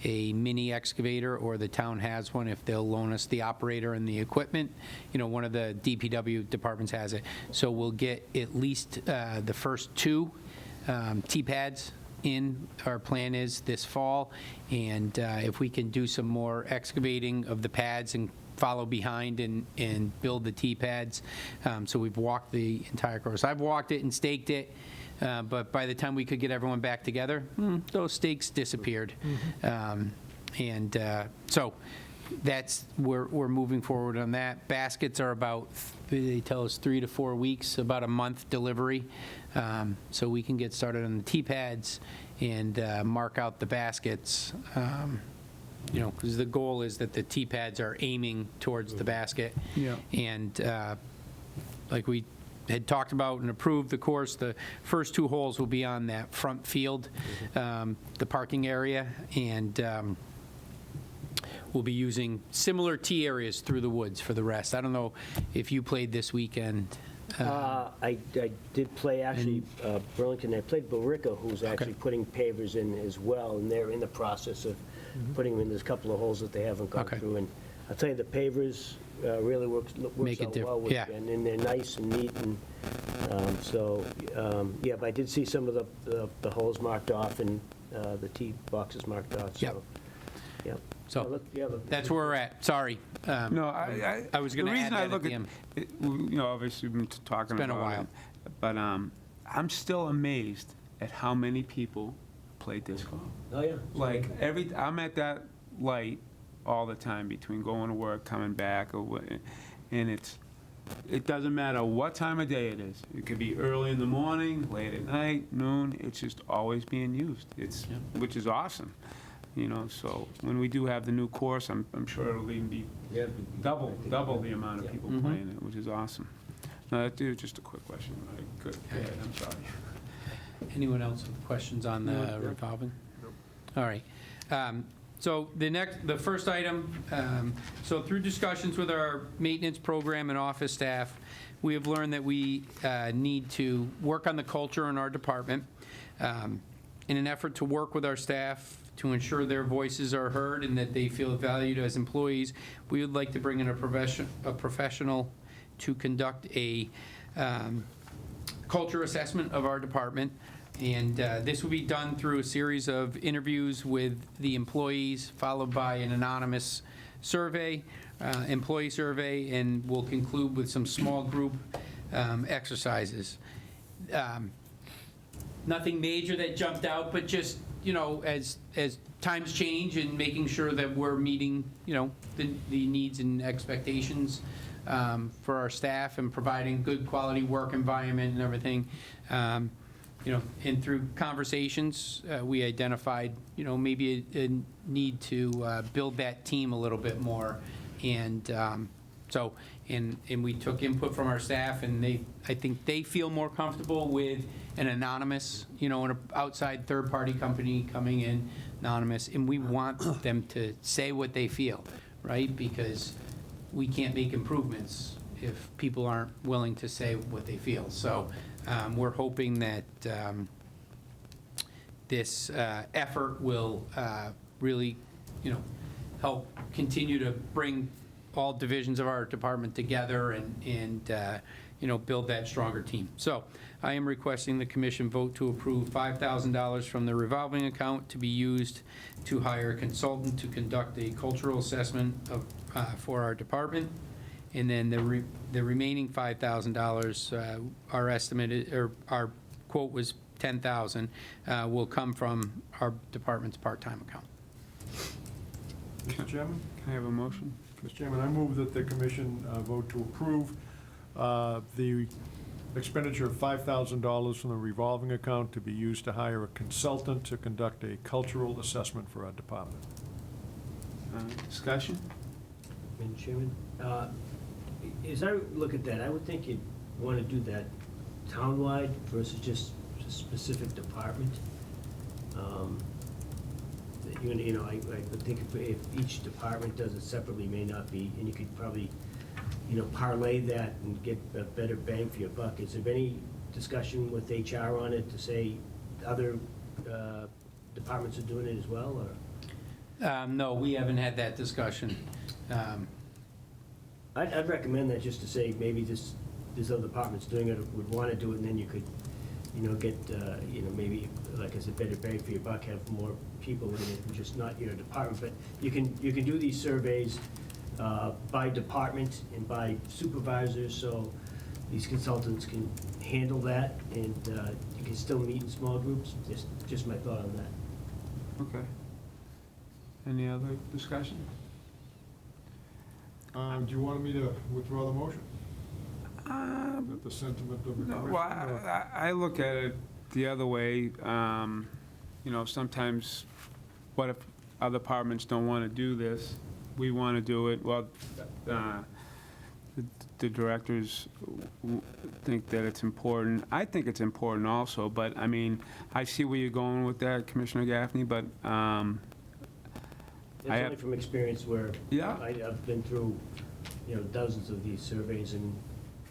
a mini excavator, or the town has one if they'll loan us the operator and the equipment. One of the DPW departments has it. So we'll get at least the first two T-pads in, our plan is this fall, and if we can do some more excavating of the pads and follow behind and build the T-pads. So we've walked the entire course. I've walked it and staked it, but by the time we could get everyone back together, those stakes disappeared. So that's, we're moving forward on that. Baskets are about, they tell us 3 to 4 weeks, about a month delivery. So we can get started on the T-pads and mark out the baskets. You know, because the goal is that the T-pads are aiming towards the basket. Yeah. And like we had talked about and approved the course, the first 2 holes will be on that front field, the parking area, and we'll be using similar tee areas through the woods for the rest. I don't know if you played this weekend. I did play, actually, Burlington. I played Billerica, who's actually putting pavers in as well, and they're in the process of putting them in. There's a couple of holes that they haven't gone Okay. through, and I'll tell you, the pavers really works Make it out diff- well with, yeah. and then they're nice and neat, and yeah, but I did see some of the holes marked off and the tee boxes marked off, so. Yep. Yep. So Yeah, look- yeah, look- that's where we're at. Sorry. No, I was gonna the reason add I that at look the at end. it, you know, obviously we've been talking It's been a about while. it, but I'm still amazed at how many people play disc golf. Oh, yeah. Like I'm at that light all the time between going to work, coming back, or what, and it doesn't matter what time of day it is. It could be early in the morning, late at night, noon. It's just always being used. Which is awesome. You know, so when we do have the new course, I'm sure it'll even be Yeah. double the amount of people Mhm. playing it, which is awesome. No, that was just a quick question. Good. Go ahead, I'm sorry. Anyone else with questions on the revolving? All right. So the first item, so through discussions with our maintenance program and office staff, we have learned that we need to work on the culture in our department. In an effort to work with our staff to ensure their voices are heard and that they feel valued as employees, we would like to bring in a professional to conduct a culture assessment of our department. And this will be done through a series of interviews with the employees, followed by an anonymous survey, employee survey, and we'll conclude with some small group exercises. Nothing major that jumped out, but just, you know, as times change and making sure that we're meeting, you know, the needs and expectations for our staff and providing good quality work environment and everything. You know, and through conversations, we identified, you know, maybe a need to build that team a little bit more. And so, and we took input from our staff, and I think they feel more comfortable with an anonymous, you know, an outside third-party company coming in, anonymous, and we want them to say what they feel, right? Because we can't make improvements if people aren't willing to say what they feel. So we're hoping that this effort will really, you know, help continue to bring all divisions of our department together and you know, build that stronger team. So I am requesting the commission vote to approve $5,000 from the revolving account to be used to hire a consultant to conduct a cultural assessment of, for our department. And then the remaining $5,000, our estimated, or our quote was $10,000, will come from our department's part-time account. Mr. Chairman? Can I have a motion? Mr. Chairman, I move that the commission vote to approve the expenditure of $5,000 from the revolving account to be used to hire a consultant to conduct a cultural assessment for our department. Discussion? Mr. Chairman, as I look at that, I would think you'd want to do that townwide versus just a specific department. You know, I would think if each department does it separately, may not be, and you could probably, you know, parlay that and get a better bang for your buck. Is there any discussion with HR on it to say other departments are doing it as well, or? No, we haven't had that discussion. I'd recommend that, just to say maybe this other department's doing it, or would want to do it, and then you could get, maybe, like I said, better bang for your buck, have more people in it, and just not your department. But you can do these surveys by department and by supervisors, so these consultants can handle that, and you can still meet in small groups. Just my thought on that. Okay. Any other discussion? Do you want me to withdraw the motion? Is that the sentiment of the No, commission? well, or- I look at it the other way. Sometimes, what if other departments don't want to do this? We want to do it. Well, the directors think that it's important. I think it's important also, but, I mean, I see where you're going with that, Commissioner Gaffney, but, It's I only have- from experience where Yeah. I've been through, dozens of these surveys, and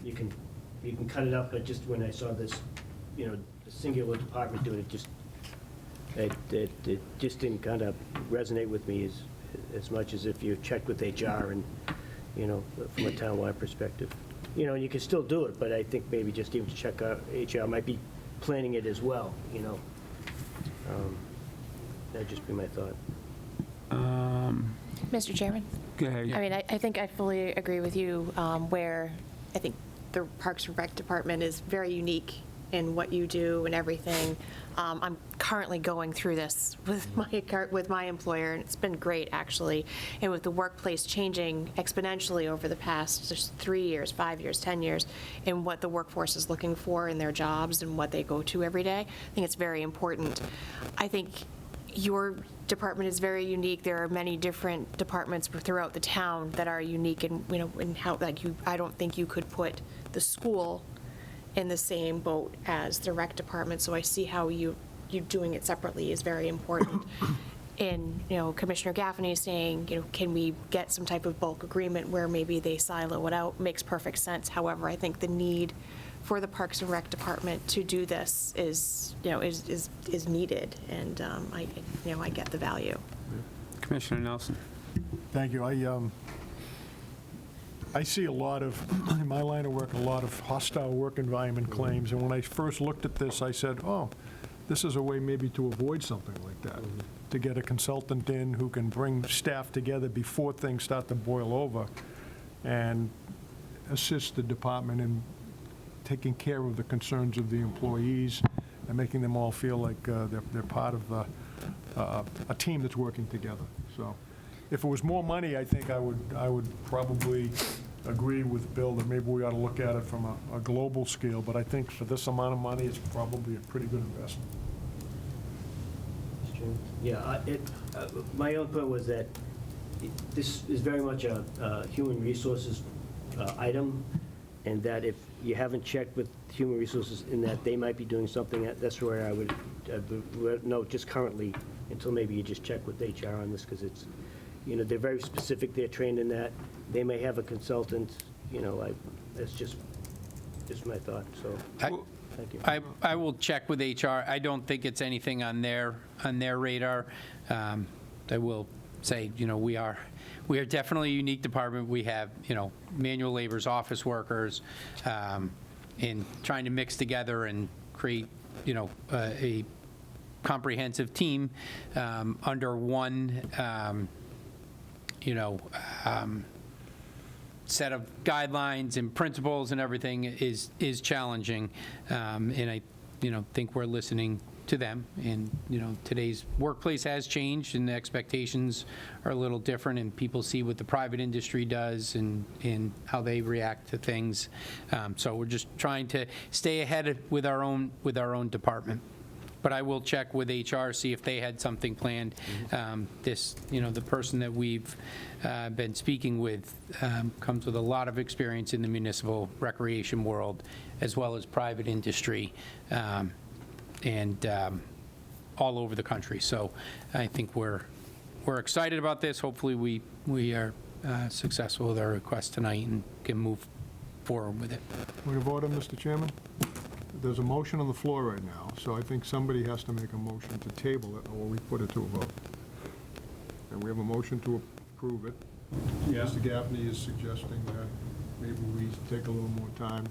you can cut it up, but just when I saw this, a singular department doing it, it just didn't kind of resonate with me as much as if you checked with HR and, from a townwide perspective. And you can still do it, but I think maybe just even to check out HR might be planning it as well, That'd just be my thought. Mr. Chairman? go ahead. I mean, I think I fully agree with you, where I think the Parks and Rec Department is very unique in what you do and everything. I'm currently going through this with my employer, and it's been great, actually. And with the workplace changing exponentially over the past just 3 years, 5 years, 10 years, and what the workforce is looking for in their jobs and what they go to every day, I think it's very important. I think your department is very unique. There are many different departments throughout the town that are unique, and in how, I don't think you could put the school in the same boat as the rec department, so I see how you doing it separately is very important. And, Commissioner Gaffney is saying, can we get some type of bulk agreement where maybe they silo it out? Makes perfect sense. However, I think the need for the Parks and Rec Department to do this is needed, and I get the value. Commissioner Nelson. Thank you. I see a lot of, in my line of work, a lot of hostile work environment claims, and when I first looked at this, I said, oh, this is a way maybe to avoid something like that, to get a consultant in who can bring staff together before things start to boil over and assist the department in taking care of the concerns of the employees and making them all feel like they're part of a team that's working together. So if it was more money, I think I would probably agree with Bill that maybe we ought to look at it from a global scale, but I think for this amount of money, it's probably a pretty good investment. Mr. Chairman? Yeah, my own point was that this is very much a human resources item, and that if you haven't checked with human resources in that they might be doing something, that's where I would know just currently, until maybe you just check with HR on this, because it's, they're very specific, they're trained in that. They may have a consultant, that's just my thought, so, thank you. I will check with HR. I don't think it's anything on their radar. I will say, we are definitely a unique department. We have, manual laborers, office workers, and trying to mix together and create, a comprehensive team under one, set of guidelines and principles and everything is challenging. And I, think we're listening to them. And, today's workplace has changed and the expectations are a little different, and people see what the private industry does and how they react to things. So we're just trying to stay ahead with our own department. But I will check with HR, see if they had something planned. The person that we've been speaking with comes with a lot of experience in the municipal recreation world, as well as private industry, and all over the country. So I think we're excited about this. Hopefully we are successful with our request tonight and can move forward with it. We're going to vote on, Mr. Chairman? There's a motion on the floor right now, so I think somebody has to make a motion to table it, or we put it to a vote. And we have a motion to approve it. Yeah. Mr. Gaffney is suggesting that maybe we take a little more time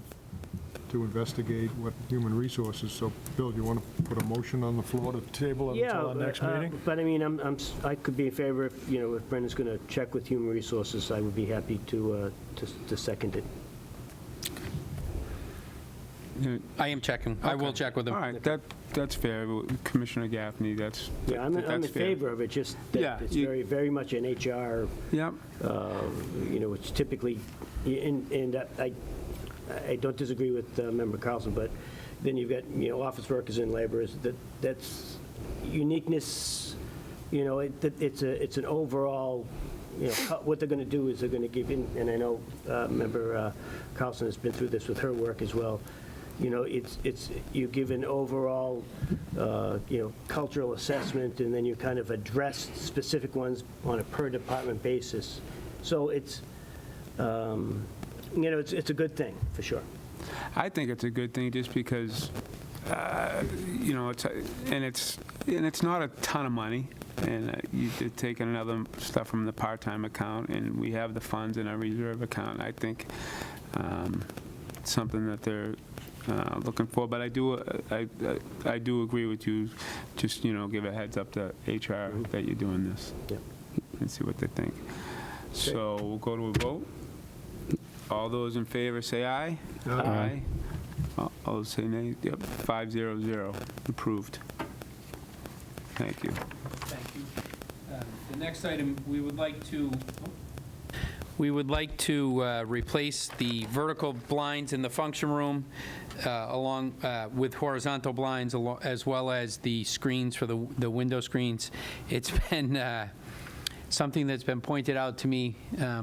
to investigate what human resources. So, Bill, you want to put a motion on the floor to table it until our next meeting? But I mean, I could be in favor if, if Brendan's going to check with Human Resources, I would be happy to second it. I am checking. I will check with them. All right, that's fair. Commissioner Gaffney, that's Yeah, I'm in that's fair. favor of it, just Yeah, that it's you- very, very much an HR, Yep. which typically, and I don't disagree with Member Carlson, but then you've got, office workers and laborers, that's uniqueness, it's an overall, what they're going to do is they're going to give in, and I know Member Carlson has been through this with her work as well. It's you give an overall, cultural assessment, and then you kind of address specific ones on a per department basis. So it's, it's a good thing, for sure. I think it's a good thing just because, it's not a ton of money, and you're taking another stuff from the part-time account, and we have the funds in our reserve account. I think it's something that they're looking for, but I do agree with you. Just give a heads up to HR that you're doing this, Yep. and see what they think. So we'll go to a vote. All those in favor say aye. Aye. All those say nay. Yep, 500. Approved. Thank you. Thank you. The next item, we would like to replace the vertical blinds in the function room along with horizontal blinds, as well as the screens for the window screens. It's been something that's been pointed out to me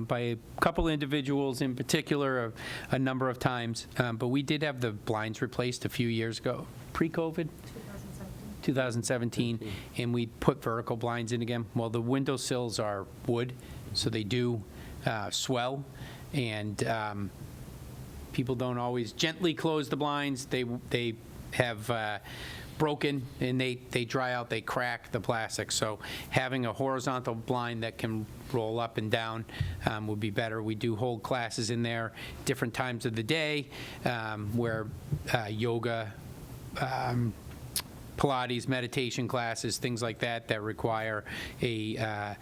by a couple individuals in particular a number of times, but we did have the blinds replaced a few years ago, pre-COVID. 2017, and we put vertical blinds in again. Well, the window sills are wood, so they do swell, and people don't always gently close the blinds. They have broken, and they dry out, they crack the plastic. So having a horizontal blind that can roll up and down would be better. We do hold classes in there different times of the day where yoga, Pilates, meditation classes, things like that require a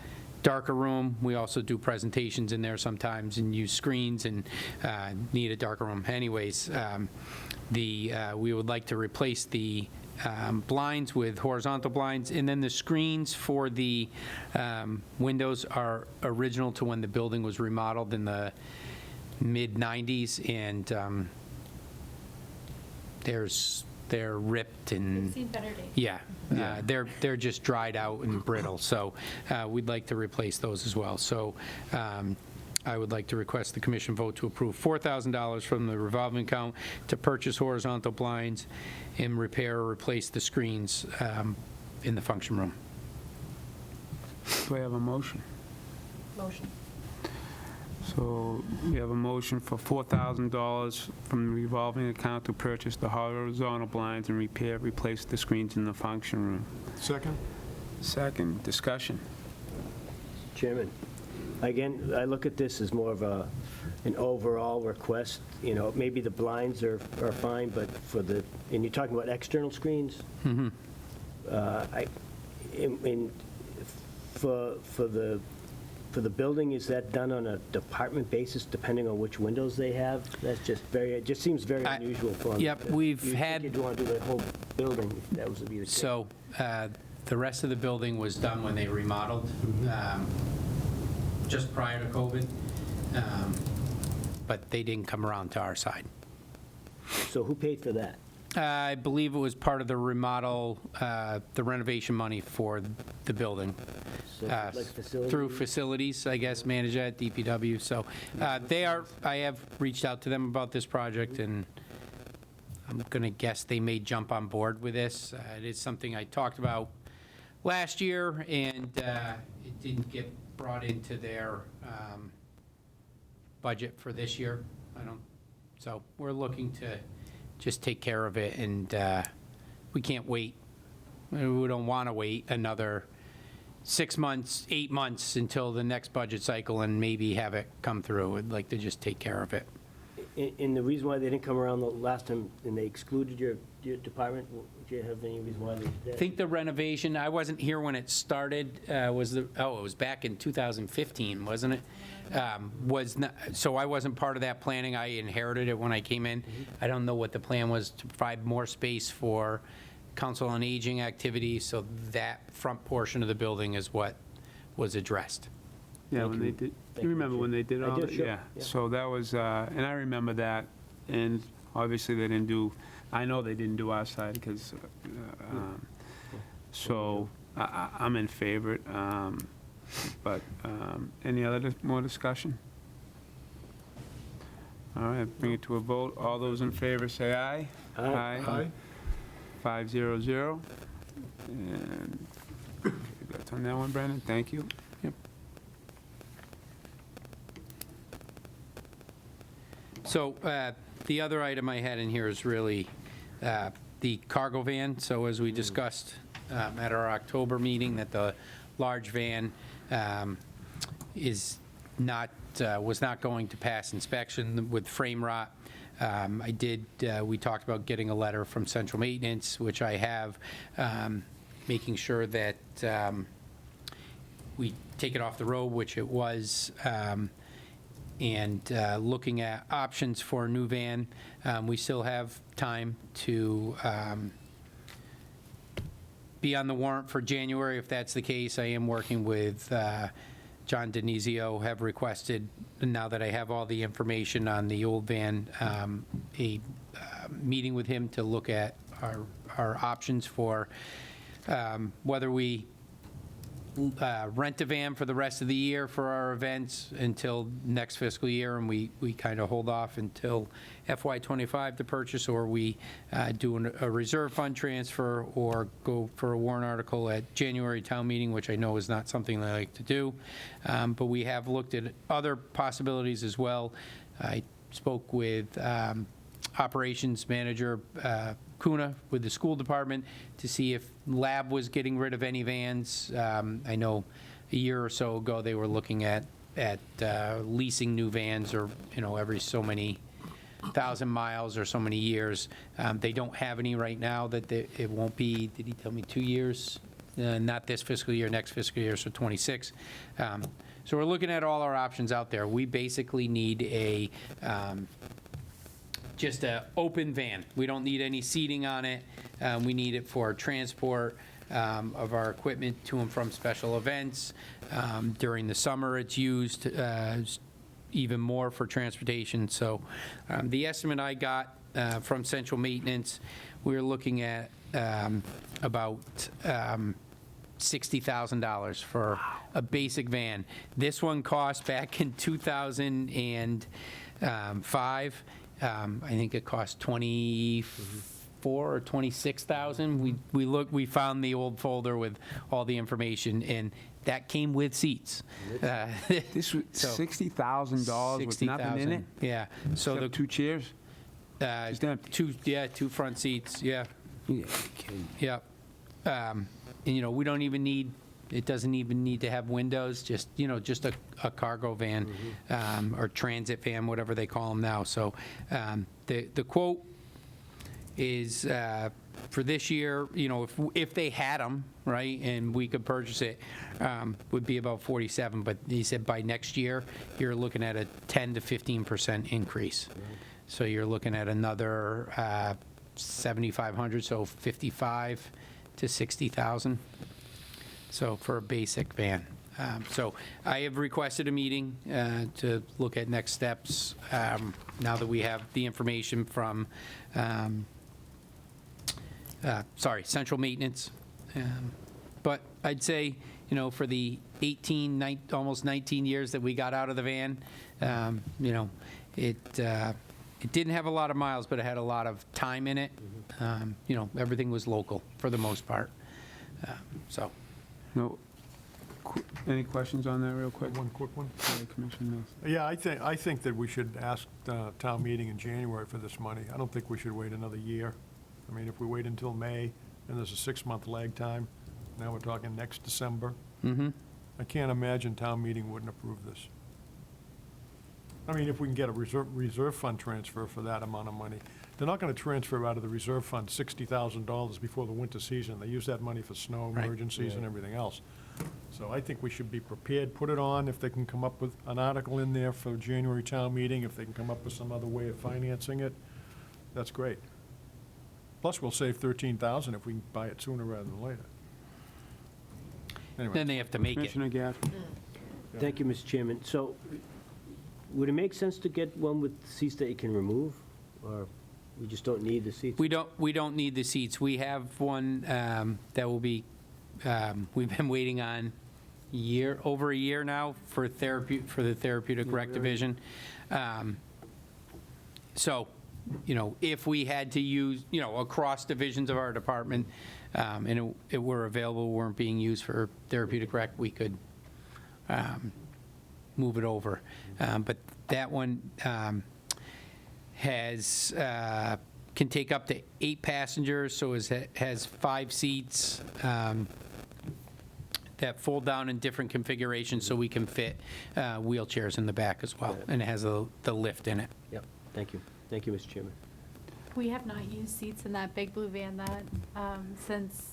darker room. We also do presentations in there sometimes and use screens and need a darker room. Anyways, we would like to replace the blinds with horizontal blinds, and then the screens for the windows are original to when the building was remodeled in the mid-90s, and they're ripped and We've seen better days. yeah, they're just dried out and brittle, so we'd like to replace those as well. So I would like to request the commission vote to approve $4,000 from the revolving account to purchase horizontal blinds and repair or replace the screens in the function room. Do I have a motion? Motion. So we have a motion for $4,000 from the revolving account to purchase the horizontal blinds and replace the screens in the function room. Second? Second, discussion. Chairman, again, I look at this as more of an overall request. Maybe the blinds are fine, but and you're talking about external screens? Mm-hmm. For the building, is that done on a department basis, depending on which windows they have? That's just it just seems very unusual for them. Yep, we've had- You'd want to do the whole building, if that was to be the case. So the rest of the building was done when they remodeled, just prior to COVID, but they didn't come around to our side. So who paid for that? I believe it was part of the remodel, the renovation money for the building. So, like facilities? Through facilities, I guess, managed at DPW. So I have reached out to them about this project, and I'm going to guess they may jump on board with this. It is something I talked about last year, and it didn't get brought into their budget for this year. So we're looking to just take care of it, and we can't wait. We don't want to wait another 6 months, 8 months until the next budget cycle and maybe have it come through. We'd like to just take care of it. And the reason why they didn't come around the last time, and they excluded your department, do you have any reason why they did that? I think the renovation, I wasn't here when it started, it was back in 2015, wasn't it? Was not, so I wasn't part of that planning. I inherited it when I came in. I don't know what the plan was to provide more space for Council on Aging activities, so that front portion of the building is what was addressed. Yeah, Thank when you. they did, Thank you you, remember Jim. when they did I all do, that? sure, Yeah, yeah. so that was, and I remember that, and obviously they didn't do, I know they didn't do our side, because, so, I'm in favor, but, any other more discussion? All right, bring it to a vote. All those in favor say aye. Aye. 500. And that's on that one, Brandon, thank you. Yep. So the other item I had in here is really the cargo van. So as we discussed at our October meeting, that the large van is not, was not going to pass inspection with frame rot. We talked about getting a letter from Central Maintenance, which I have, making sure that we take it off the road, which it was, and looking at options for a new van. We still have time to be on the warrant for January. If that's the case, I am working with John Denizio, have requested, now that I have all the information on the old van, a meeting with him to look at our options for whether we rent a van for the rest of the year for our events until next fiscal year, and we kind of hold off until FY25 to purchase, or we do a reserve fund transfer, or go for a warrant article at January town meeting, which I know is not something I like to do. But we have looked at other possibilities as well. I spoke with operations manager Kuna with the school department to see if Lab was getting rid of any vans. I know a year or so ago, they were looking at leasing new vans, or, every so many 1,000 miles or so many years. They don't have any right now, that it won't be, did he tell me, 2 years? Not this fiscal year, next fiscal year, so 26. So we're looking at all our options out there. We basically need just a open van. We don't need any seating on it. We need it for transport of our equipment to and from special events. During the summer, it's used even more for transportation. So the estimate I got from Central Maintenance, we were looking at about $60,000 for a basic van. This one cost, back in 2005, I think it cost 24 or 26,000. We found the old folder with all the information, and that came with seats. This was So, $60,000 with nothing in it? Yeah. So Except 2 chairs? Just empty. two front seats, yeah. Yeah, kidding. Yeah. And, we don't even need, it doesn't even need to have windows, just a cargo van, or transit van, whatever they call them now. So the quote is for this year, if they had them, right, and we could purchase it, would be about 47. But he said by next year, you're looking at a 10 to 15% increase. So you're looking at another 7,500, so 55 to 60,000. So for a basic van. So I have requested a meeting to look at next steps now that we have the information from, Central Maintenance. But I'd say, for the almost 19 years that we got out of the van, it didn't have a lot of miles, but it had a lot of time in it. Everything was local for the most part. So. No, any questions on that real quick? One quick one. Sorry, Commissioner Mills. Yeah, I think that we should ask town meeting in January for this money. I don't think we should wait another year. I mean, if we wait until May, and there's a 6-month lag time, now we're talking next December. Mm-hmm. I can't imagine town meeting wouldn't approve this. I mean, if we can get a reserve fund transfer for that amount of money. They're not gonna transfer out of the reserve fund $60,000 before the winter season. They use that money for snow Right. emergencies and everything else. So I think we should be prepared, put it on, if they can come up with an article in there for January town meeting, if they can come up with some other way of financing it, that's great. Plus, we'll save 13,000 if we can buy it sooner rather than later. Then Anyway, they have to make it. Commissioner Gaffney? Thank you, Mr. Chairman. So, would it make sense to get one with seats that you can remove, or we just don't need the seats? We don't need the seats. We have one that will be, we've been waiting on over a year now for the therapeutic rec division. So, if we had to use, across divisions of our department, and it were available, weren't being used for therapeutic rec, we could move it over. But that one can take up to 8 passengers, so has 5 seats that fold down in different configurations, so we can fit wheelchairs in the back as well, and it has the lift in it. Yep, thank you. Thank you, Mr. Chairman. We have not used seats in that big blue van that, since,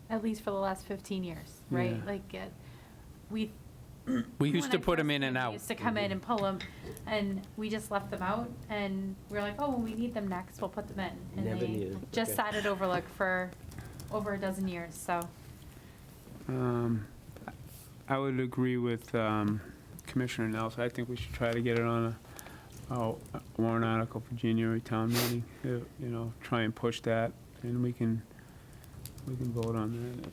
at least for the last 15 years, right? Yeah. Like, we. We used when to I put them first in and came, we out. used to come in and pull them, and we just left them out, and we were like, oh, when we need them next, we'll put them in. And Never they needed 'em, just okay. sat at Overlook for over a dozen years, so. I would agree with Commissioner Nelson. I think we should try to get it on a warrant article for January town meeting. Try and push that, and we can vote on that in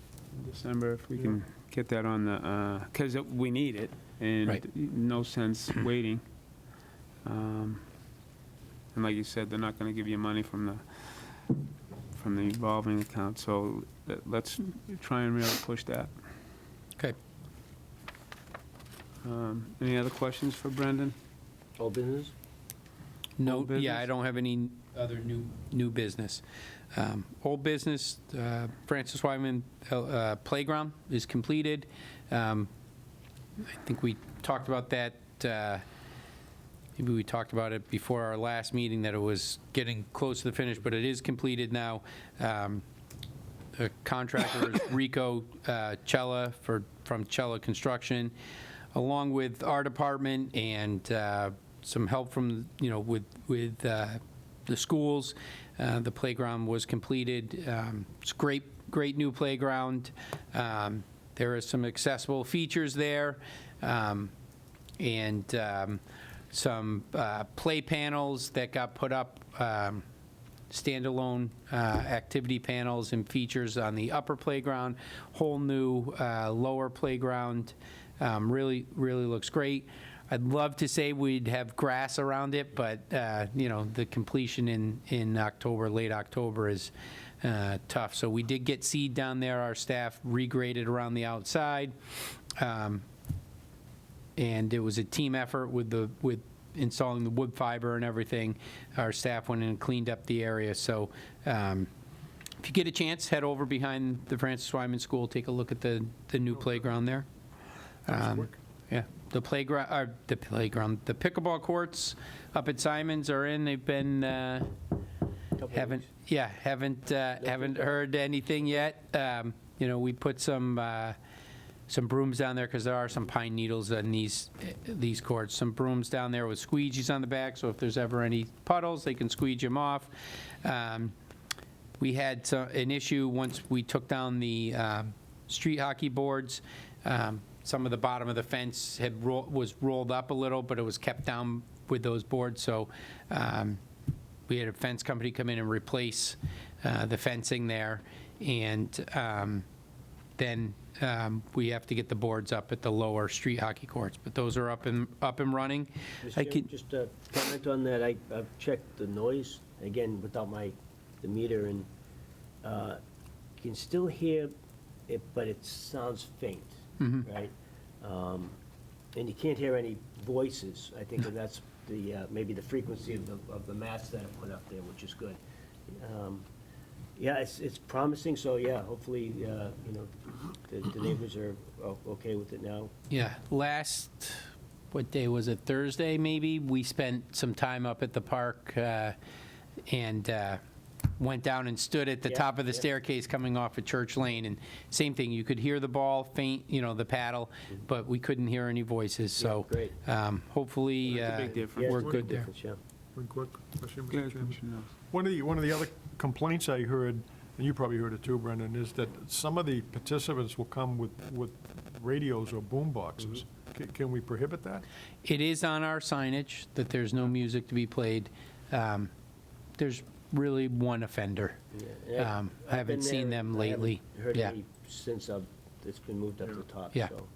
December if we can get that on the, because we need it, and Right. no sense waiting. And like you said, they're not going to give you money from the revolving account, so let's try and really push that. Okay. Any other questions for Brendan? All business? No, Old yeah, business? I don't have any other new business. Old business, Francis Wyman Playground is completed. I think we talked about that, maybe we talked about it before our last meeting, that it was getting close to the finish, but it is completed now. The contractor is Rico Cella from Cella Construction, along with our department and some help from, with the schools. The playground was completed. It's great new playground. There are some accessible features there, and some play panels that got put up, standalone activity panels and features on the upper playground, whole new lower playground. Really looks great. I'd love to say we'd have grass around it, but, the completion in October, late October is tough. So we did get seed down there. Our staff regraded around the outside. And it was a team effort with installing the wood fiber and everything. Our staff went in and cleaned up the area. So if you get a chance, head over behind the Francis Wyman School, take a look at the new playground there. Yeah, the pickleball courts up at Simon's are in. They've been, haven't heard anything yet. We put some brooms down there because there are some pine needles on these courts. Some brooms down there with squeegees on the back, so if there's ever any puddles, they can squeege them off. We had an issue once we took down the street hockey boards. Some of the bottom of the fence was rolled up a little, but it was kept down with those boards. So we had a fence company come in and replace the fencing there. And then we have to get the boards up at the lower street hockey courts. But those are up and running. Mr. Chairman, just a comment on that. I've checked the noise, again, without the meter, and you can still hear it, but it sounds faint, right? And you can't hear any voices. I think that's maybe the frequency of the mats that are put up there, which is good. Yeah, it's promising, so yeah, hopefully, the neighbors are okay with it now. Yeah, last what day was it, Thursday, maybe? We spent some time up at the park and went down and stood at the Yeah, top of the yeah. staircase coming off of Church Lane, and same thing, you could hear the ball faint, the paddle, but we couldn't hear any voices, so great. hopefully That's a big difference. we're Yeah, good there. Yeah. One quick question, Yeah, Mr. Chairman. Commissioner Nelson. One of the other complaints I heard, and you probably heard it too, Brendan, is that some of the participants will come with radios or boom boxes. Can we prohibit that? It is on our signage that there's no music to be played. There's really one offender. Yeah. I haven't I've been seen there. them I haven't lately. Heard Yeah. any since it's been moved up to the top, Yeah. so,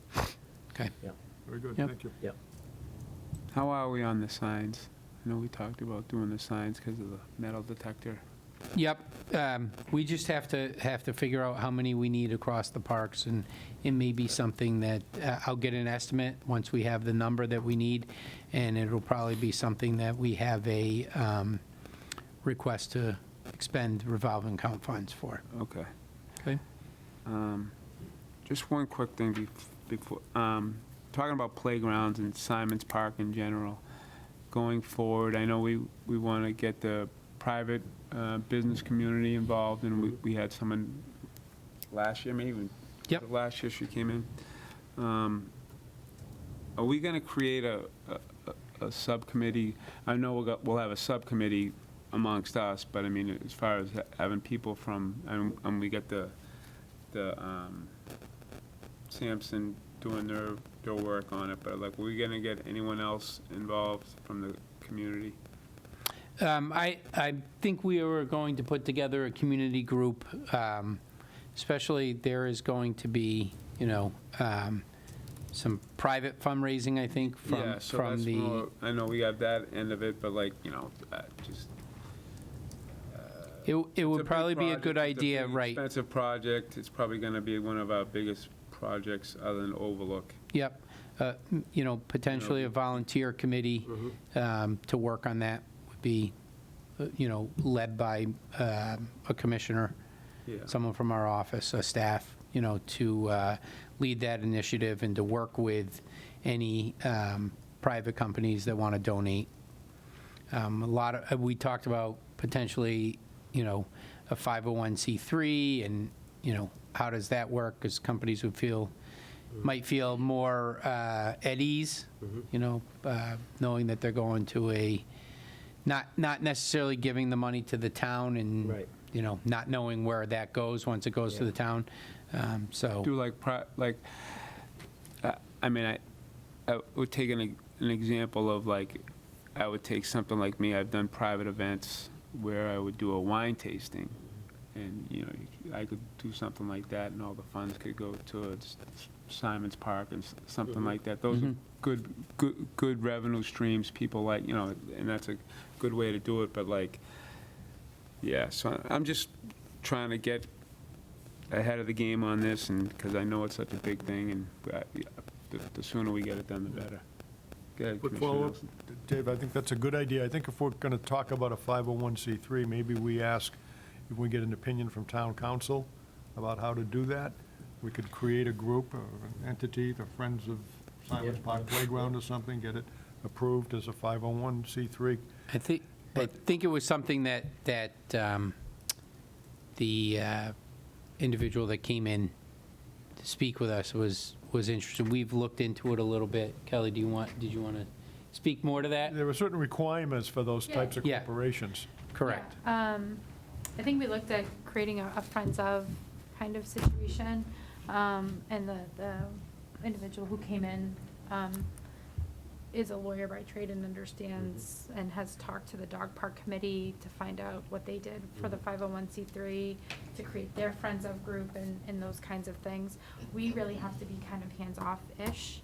Okay. yeah, Very good, Yep. thank you. yeah. How are we on the signs? I know we talked about doing the signs because of the metal detector. Yep, we just have to figure out how many we need across the parks, and it may be something that, I'll get an estimate once we have the number that we need, and it'll probably be something that we have a request to expend revolving account funds for. Okay. Okay. Just one quick thing before, talking about playgrounds and Simon's Park in general, going forward, I know we want to get the private business community involved, and we had someone last year, maybe? Yep. Last year she came in. Are we going to create a subcommittee? I know we'll have a subcommittee amongst us, but I mean, as far as having people from, and we get the Sampson doing their work on it, but like, are we going to get anyone else involved from the community? I think we were going to put together a community group, especially there is going to be, some private fundraising, I think, Yeah, so from that's the. more, I know we got that end of it, but like, just. It It's a would big probably be a project, good it's idea, big, right? Expensive project, it's probably gonna be one of our biggest projects other than Overlook. Yep. Potentially a volunteer committee to work on that would be, led by a commissioner, Yeah. someone from our office, a staff, to lead that initiative and to work with any private companies that want to donate. We talked about potentially, a 501c3 and, how does that work? Because companies might feel more at ease, knowing that they're going to not necessarily giving the money to the town and, Right. not knowing where that goes once it goes to the town. So, Do I would take an example of like, I would take something like me, I've done private events where I would do a wine tasting. And, I could do something like that and all the funds could go towards Simon's Park and something like that. Those are good revenue streams, people like, and that's a good way to do it, but like, yeah, so I'm just trying to get ahead of the game on this, and, because I know it's such a big thing, and the sooner we get it done, the better. Go ahead, Quick Commissioner follow-up, Nelson. Dave, I think that's a good idea. I think if we're going to talk about a 501c3, maybe we ask if we get an opinion from town council about how to do that. We could create a group or an entity, the Friends of Simon's Yeah. Park Playground or something, get it approved as a 501c3. I think it was something that the individual that came in to speak with us was interested. We've looked into it a little bit. Kelly, did you want to speak more to that? There were certain requirements for those types of Yeah. corporations. Correct. I think we looked at creating a Friends of kind of situation, and the individual who came in is a lawyer by trade and understands and has talked to the dog park committee to find out what they did for the 501c3, to create their Friends of group and those kinds of things. We really have to be kind of hands-off-ish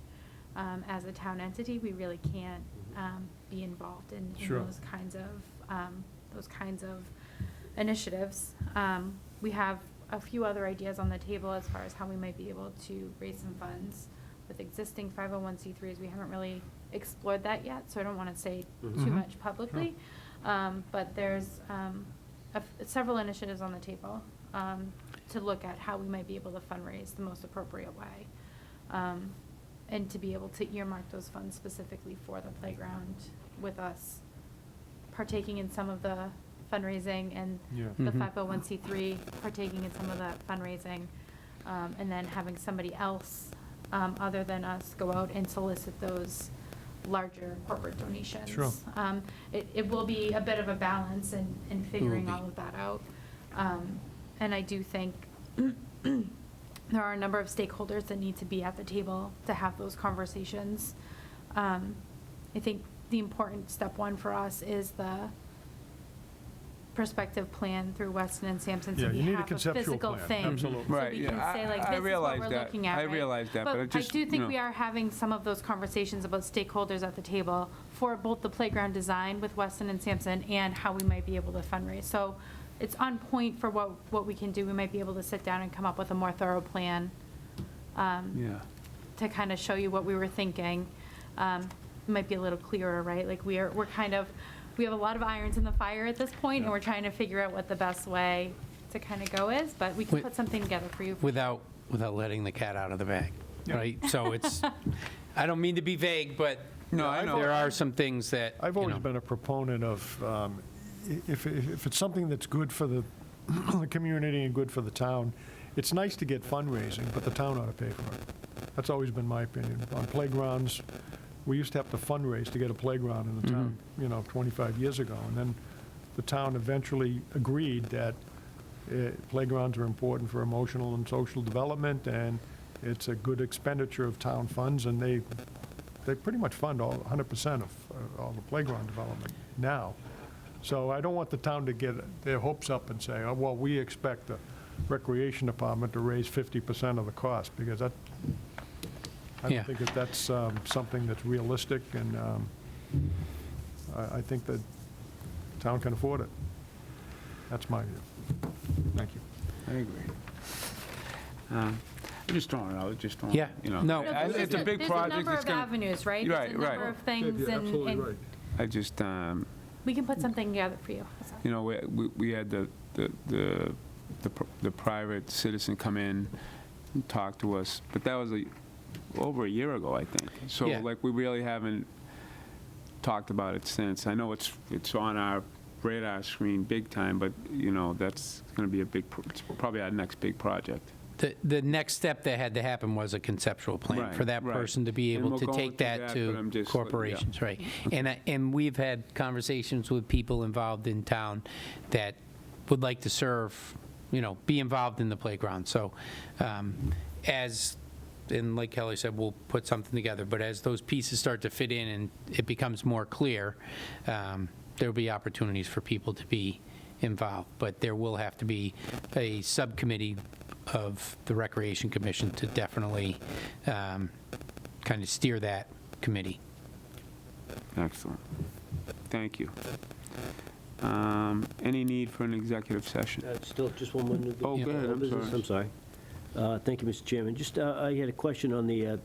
as a town entity. We really can't be involved in Sure. those kinds of initiatives. We have a few other ideas on the table as far as how we might be able to raise some funds with existing 501c3s. We haven't really explored that yet, so I don't want to say too much publicly. But there's several initiatives on the table to look at how we might be able to fundraise the most appropriate way. and to be able to earmark those funds specifically for the playground with us partaking in some of the fundraising and Yeah. the Mhm. 501c3 partaking in some of that fundraising, and then having somebody else, other than us, go out and solicit those larger corporate donations. Sure. It will be a bit of a balance in figuring be. all of that out. And I do think there are a number of stakeholders that need to be at the table to have those conversations. I think the important step one for us is the prospective plan through Weston and Sampson. Yeah, So we you need a have a conceptual physical plan, thing. absolutely. So Right, we yeah, can say like, I this is what realize we're that. looking at, I right? realize that, but it just, I do you think know. we are having some of those conversations about stakeholders at the table for both the playground design with Weston and Sampson and how we might be able to fundraise. So it's on point for what we can do. We might be able to sit down and come up with a more thorough plan Yeah. to kind of show you what we were thinking. It might be a little clearer, right? Like we have a lot of irons in the fire at this point, and we're trying to figure out what the best way to kind of go is, but we can Wait. put something together for you. Without letting the cat out of the bag, Yeah. right? So it's, I don't mean to be vague, but No, I know. there are some things that, I've you always know. been a proponent of, if it's something that's good for the the community and good for the town, it's nice to get fundraising, but the town ought to pay for it. That's always been my opinion. On playgrounds, we used to have to fundraise to get a playground in the town, 25 years ago. And then the town eventually agreed that playgrounds are important for emotional and social development, and it's a good expenditure of town funds, and they pretty much fund 100% of all the playground development now. So I don't want the town to get their hopes up and say, oh, well, we expect the recreation department to raise 50% of the cost, because I Yeah. don't think that that's something that's realistic, and I think that the town can afford it. That's my view. Thank you. I agree. I'm just throwing it out, just throwing, Yeah, you know. no. It's a big project. There's a number It's of gonna- avenues, right? Right, There's a number right. of things, and I just, we can put something together for you. That's all. you know, we had the private citizen come in and talk to us, but that was over a year ago, I think. So, Yeah. like, we really haven't talked about it since. I know it's on our radar screen big time, but, you know, that's going to be it's probably our next big project. The next step that had to happen was a conceptual plan Right, for that right. person to be And able we're to going take through that that, but to I'm just, corporations, right? And we've had conversations with people involved in town that would like to serve, be involved in the playground. So and like Kelly said, we'll put something together, but as those pieces start to fit in and it becomes more clear, there'll be opportunities for people to be involved. But there will have to be a subcommittee of the Recreation Commission to definitely kind of steer that committee. Excellent. Thank you. Any need for an executive session? Still, just one more. Oh, go ahead, I'm business, sorry. I'm sorry. Thank you, Mr. Chairman. Just, I had a question on the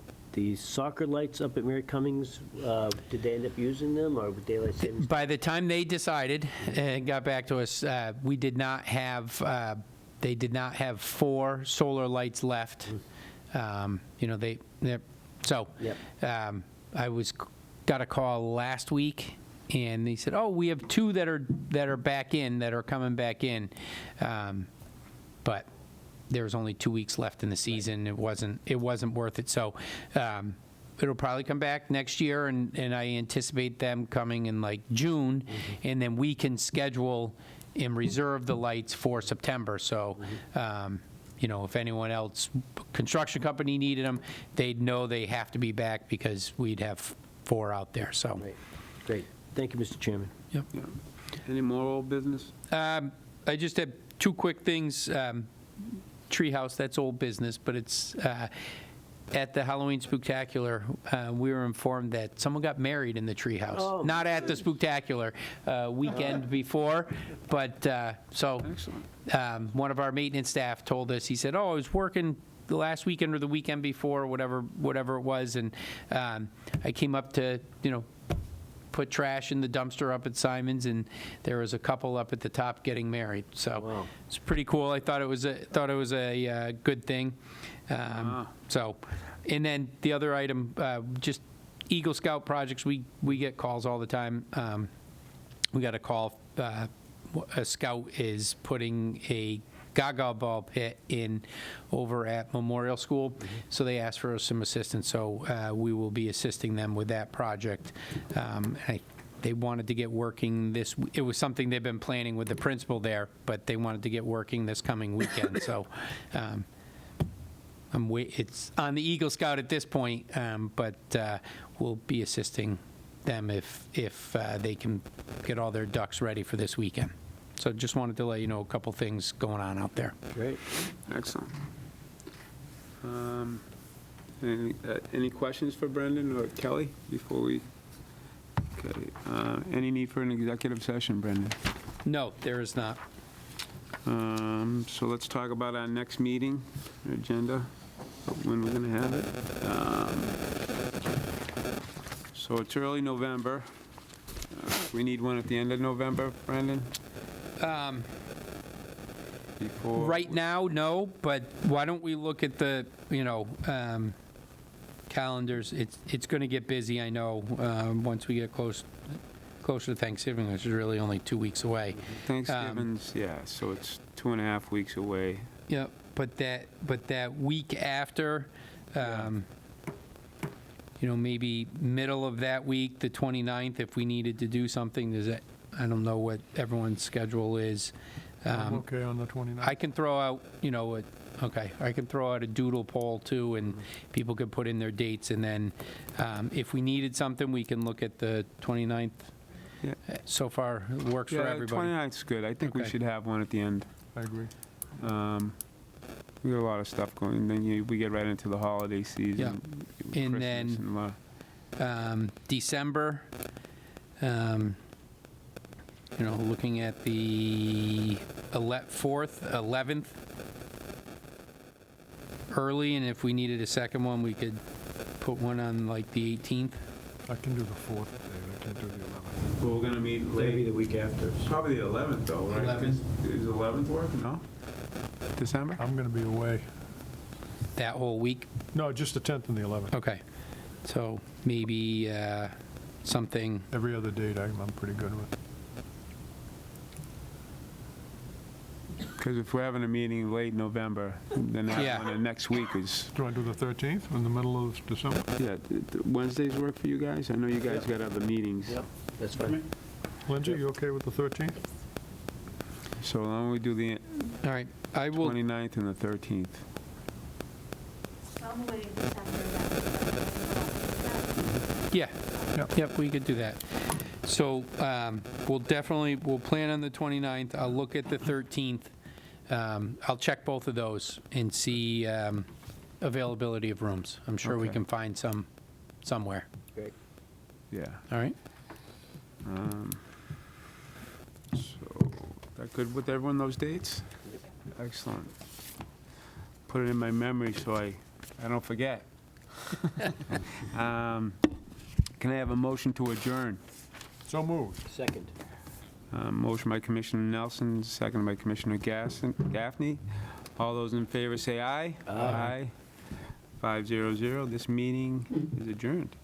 soccer lights up at Mary Cummings. Did they end up using them, or would daylight savings? By the time they decided and got back to us, we did not have, they did not have 4 solar lights left. So Yep. I got a call last week, and they said, oh, we have 2 that are back in, that are coming back in. But there was only 2 weeks left in the season. It wasn't worth it. So it'll probably come back next year, and I anticipate them coming in like June, and then we can schedule and reserve the lights for September. So, if anyone else, construction company needed them, they'd know they have to be back because we'd have 4 out there, so. Right. Great. Thank you, Mr. Chairman. Yeah. Any more old business? I just have 2 quick things. Treehouse, that's old business, but it's at the Halloween Spooktacular, we were informed that someone got married in the treehouse. Oh, Not at the Spooktacular, weekend before, but, so Excellent. one of our maintenance staff told us, he said, oh, I was working the last weekend or the weekend before, whatever it was, and I came up to, put trash in the dumpster up at Simon's, and there was a couple up at the top getting married. So Wow. it's pretty cool. I thought it was a good thing. Wow. So And then the other item, just Eagle Scout projects, we get calls all the time. We got a call, a scout is putting a gaga ball pit in over at Memorial School, so they asked for some assistance, so we will be assisting them with that project. They wanted to get working this, it was something they've been planning with the principal there, but they wanted to get working this coming weekend, so it's on the Eagle Scout at this point, but we'll be assisting them if they can get all their ducks ready for this weekend. So just wanted to let you know a couple things going on out there. Great. Excellent. Any questions for Brendan or Kelly before we? Okay. Any need for an executive session, Brendan? No, there is not. So let's talk about our next meeting, agenda, when we're going to have it. So it's early November. We need one at the end of November, Brendan? Before. Right now, no, but why don't we look at the, calendars? It's going to get busy, I know, once we get closer to Thanksgiving, which is really only 2 weeks away. Thanksgiving's, yeah, so it's 2.5 weeks away. Yeah, but that week after, maybe middle of that week, the 29th, if we needed to do something, I don't know what everyone's schedule is. I'm okay on the 29th. I can throw out, I can throw out a doodle poll too, and people could put in their dates, and then if we needed something, we can look at the 29th. Yeah. So far, it works for everybody. Yeah, 29th's good. I think we Okay. should have one at the end. I agree. We got a lot of stuff going, then we get right into the holiday season. Yeah. And Christmas then- and a lot. December, looking at the 4th, 11th, early, and if we needed a second one, we could put one on like the 18th. I can do the 4th, David, I can't do the 11th. Well, we're gonna meet Maybe the week after. Probably the 11th though, right? 11th. Is 11th work? No? December? I'm going to be away. That whole week? No, just the 10th and the 11th. Okay. So maybe something, Every other date I'm pretty good with. Because if we're having a meeting late November, then that Yeah. one, and next week is, Do you want to do the 13th in the middle of December? yeah, Wednesdays work for you guys? I know you guys got other meetings. Yep, that's fine. Lindsay, you okay with the 13th? So why don't we do the all right, I will, 29th and the 13th? I'm waiting December, yeah. Yep. Yep, we could do that. So we'll plan on the 29th. I'll look at the 13th. I'll check both of those and see availability of rooms. I'm sure we Okay. can find some somewhere. Great. Yeah. All right? So, that good with everyone, those dates? Excellent. Put it in my memory so I don't forget. Can I have a motion to adjourn? So moved. Second. Motion by Commissioner Nelson, second by Commissioner Gaffney. All those in favor say aye. Aye. 500. This meeting is adjourned.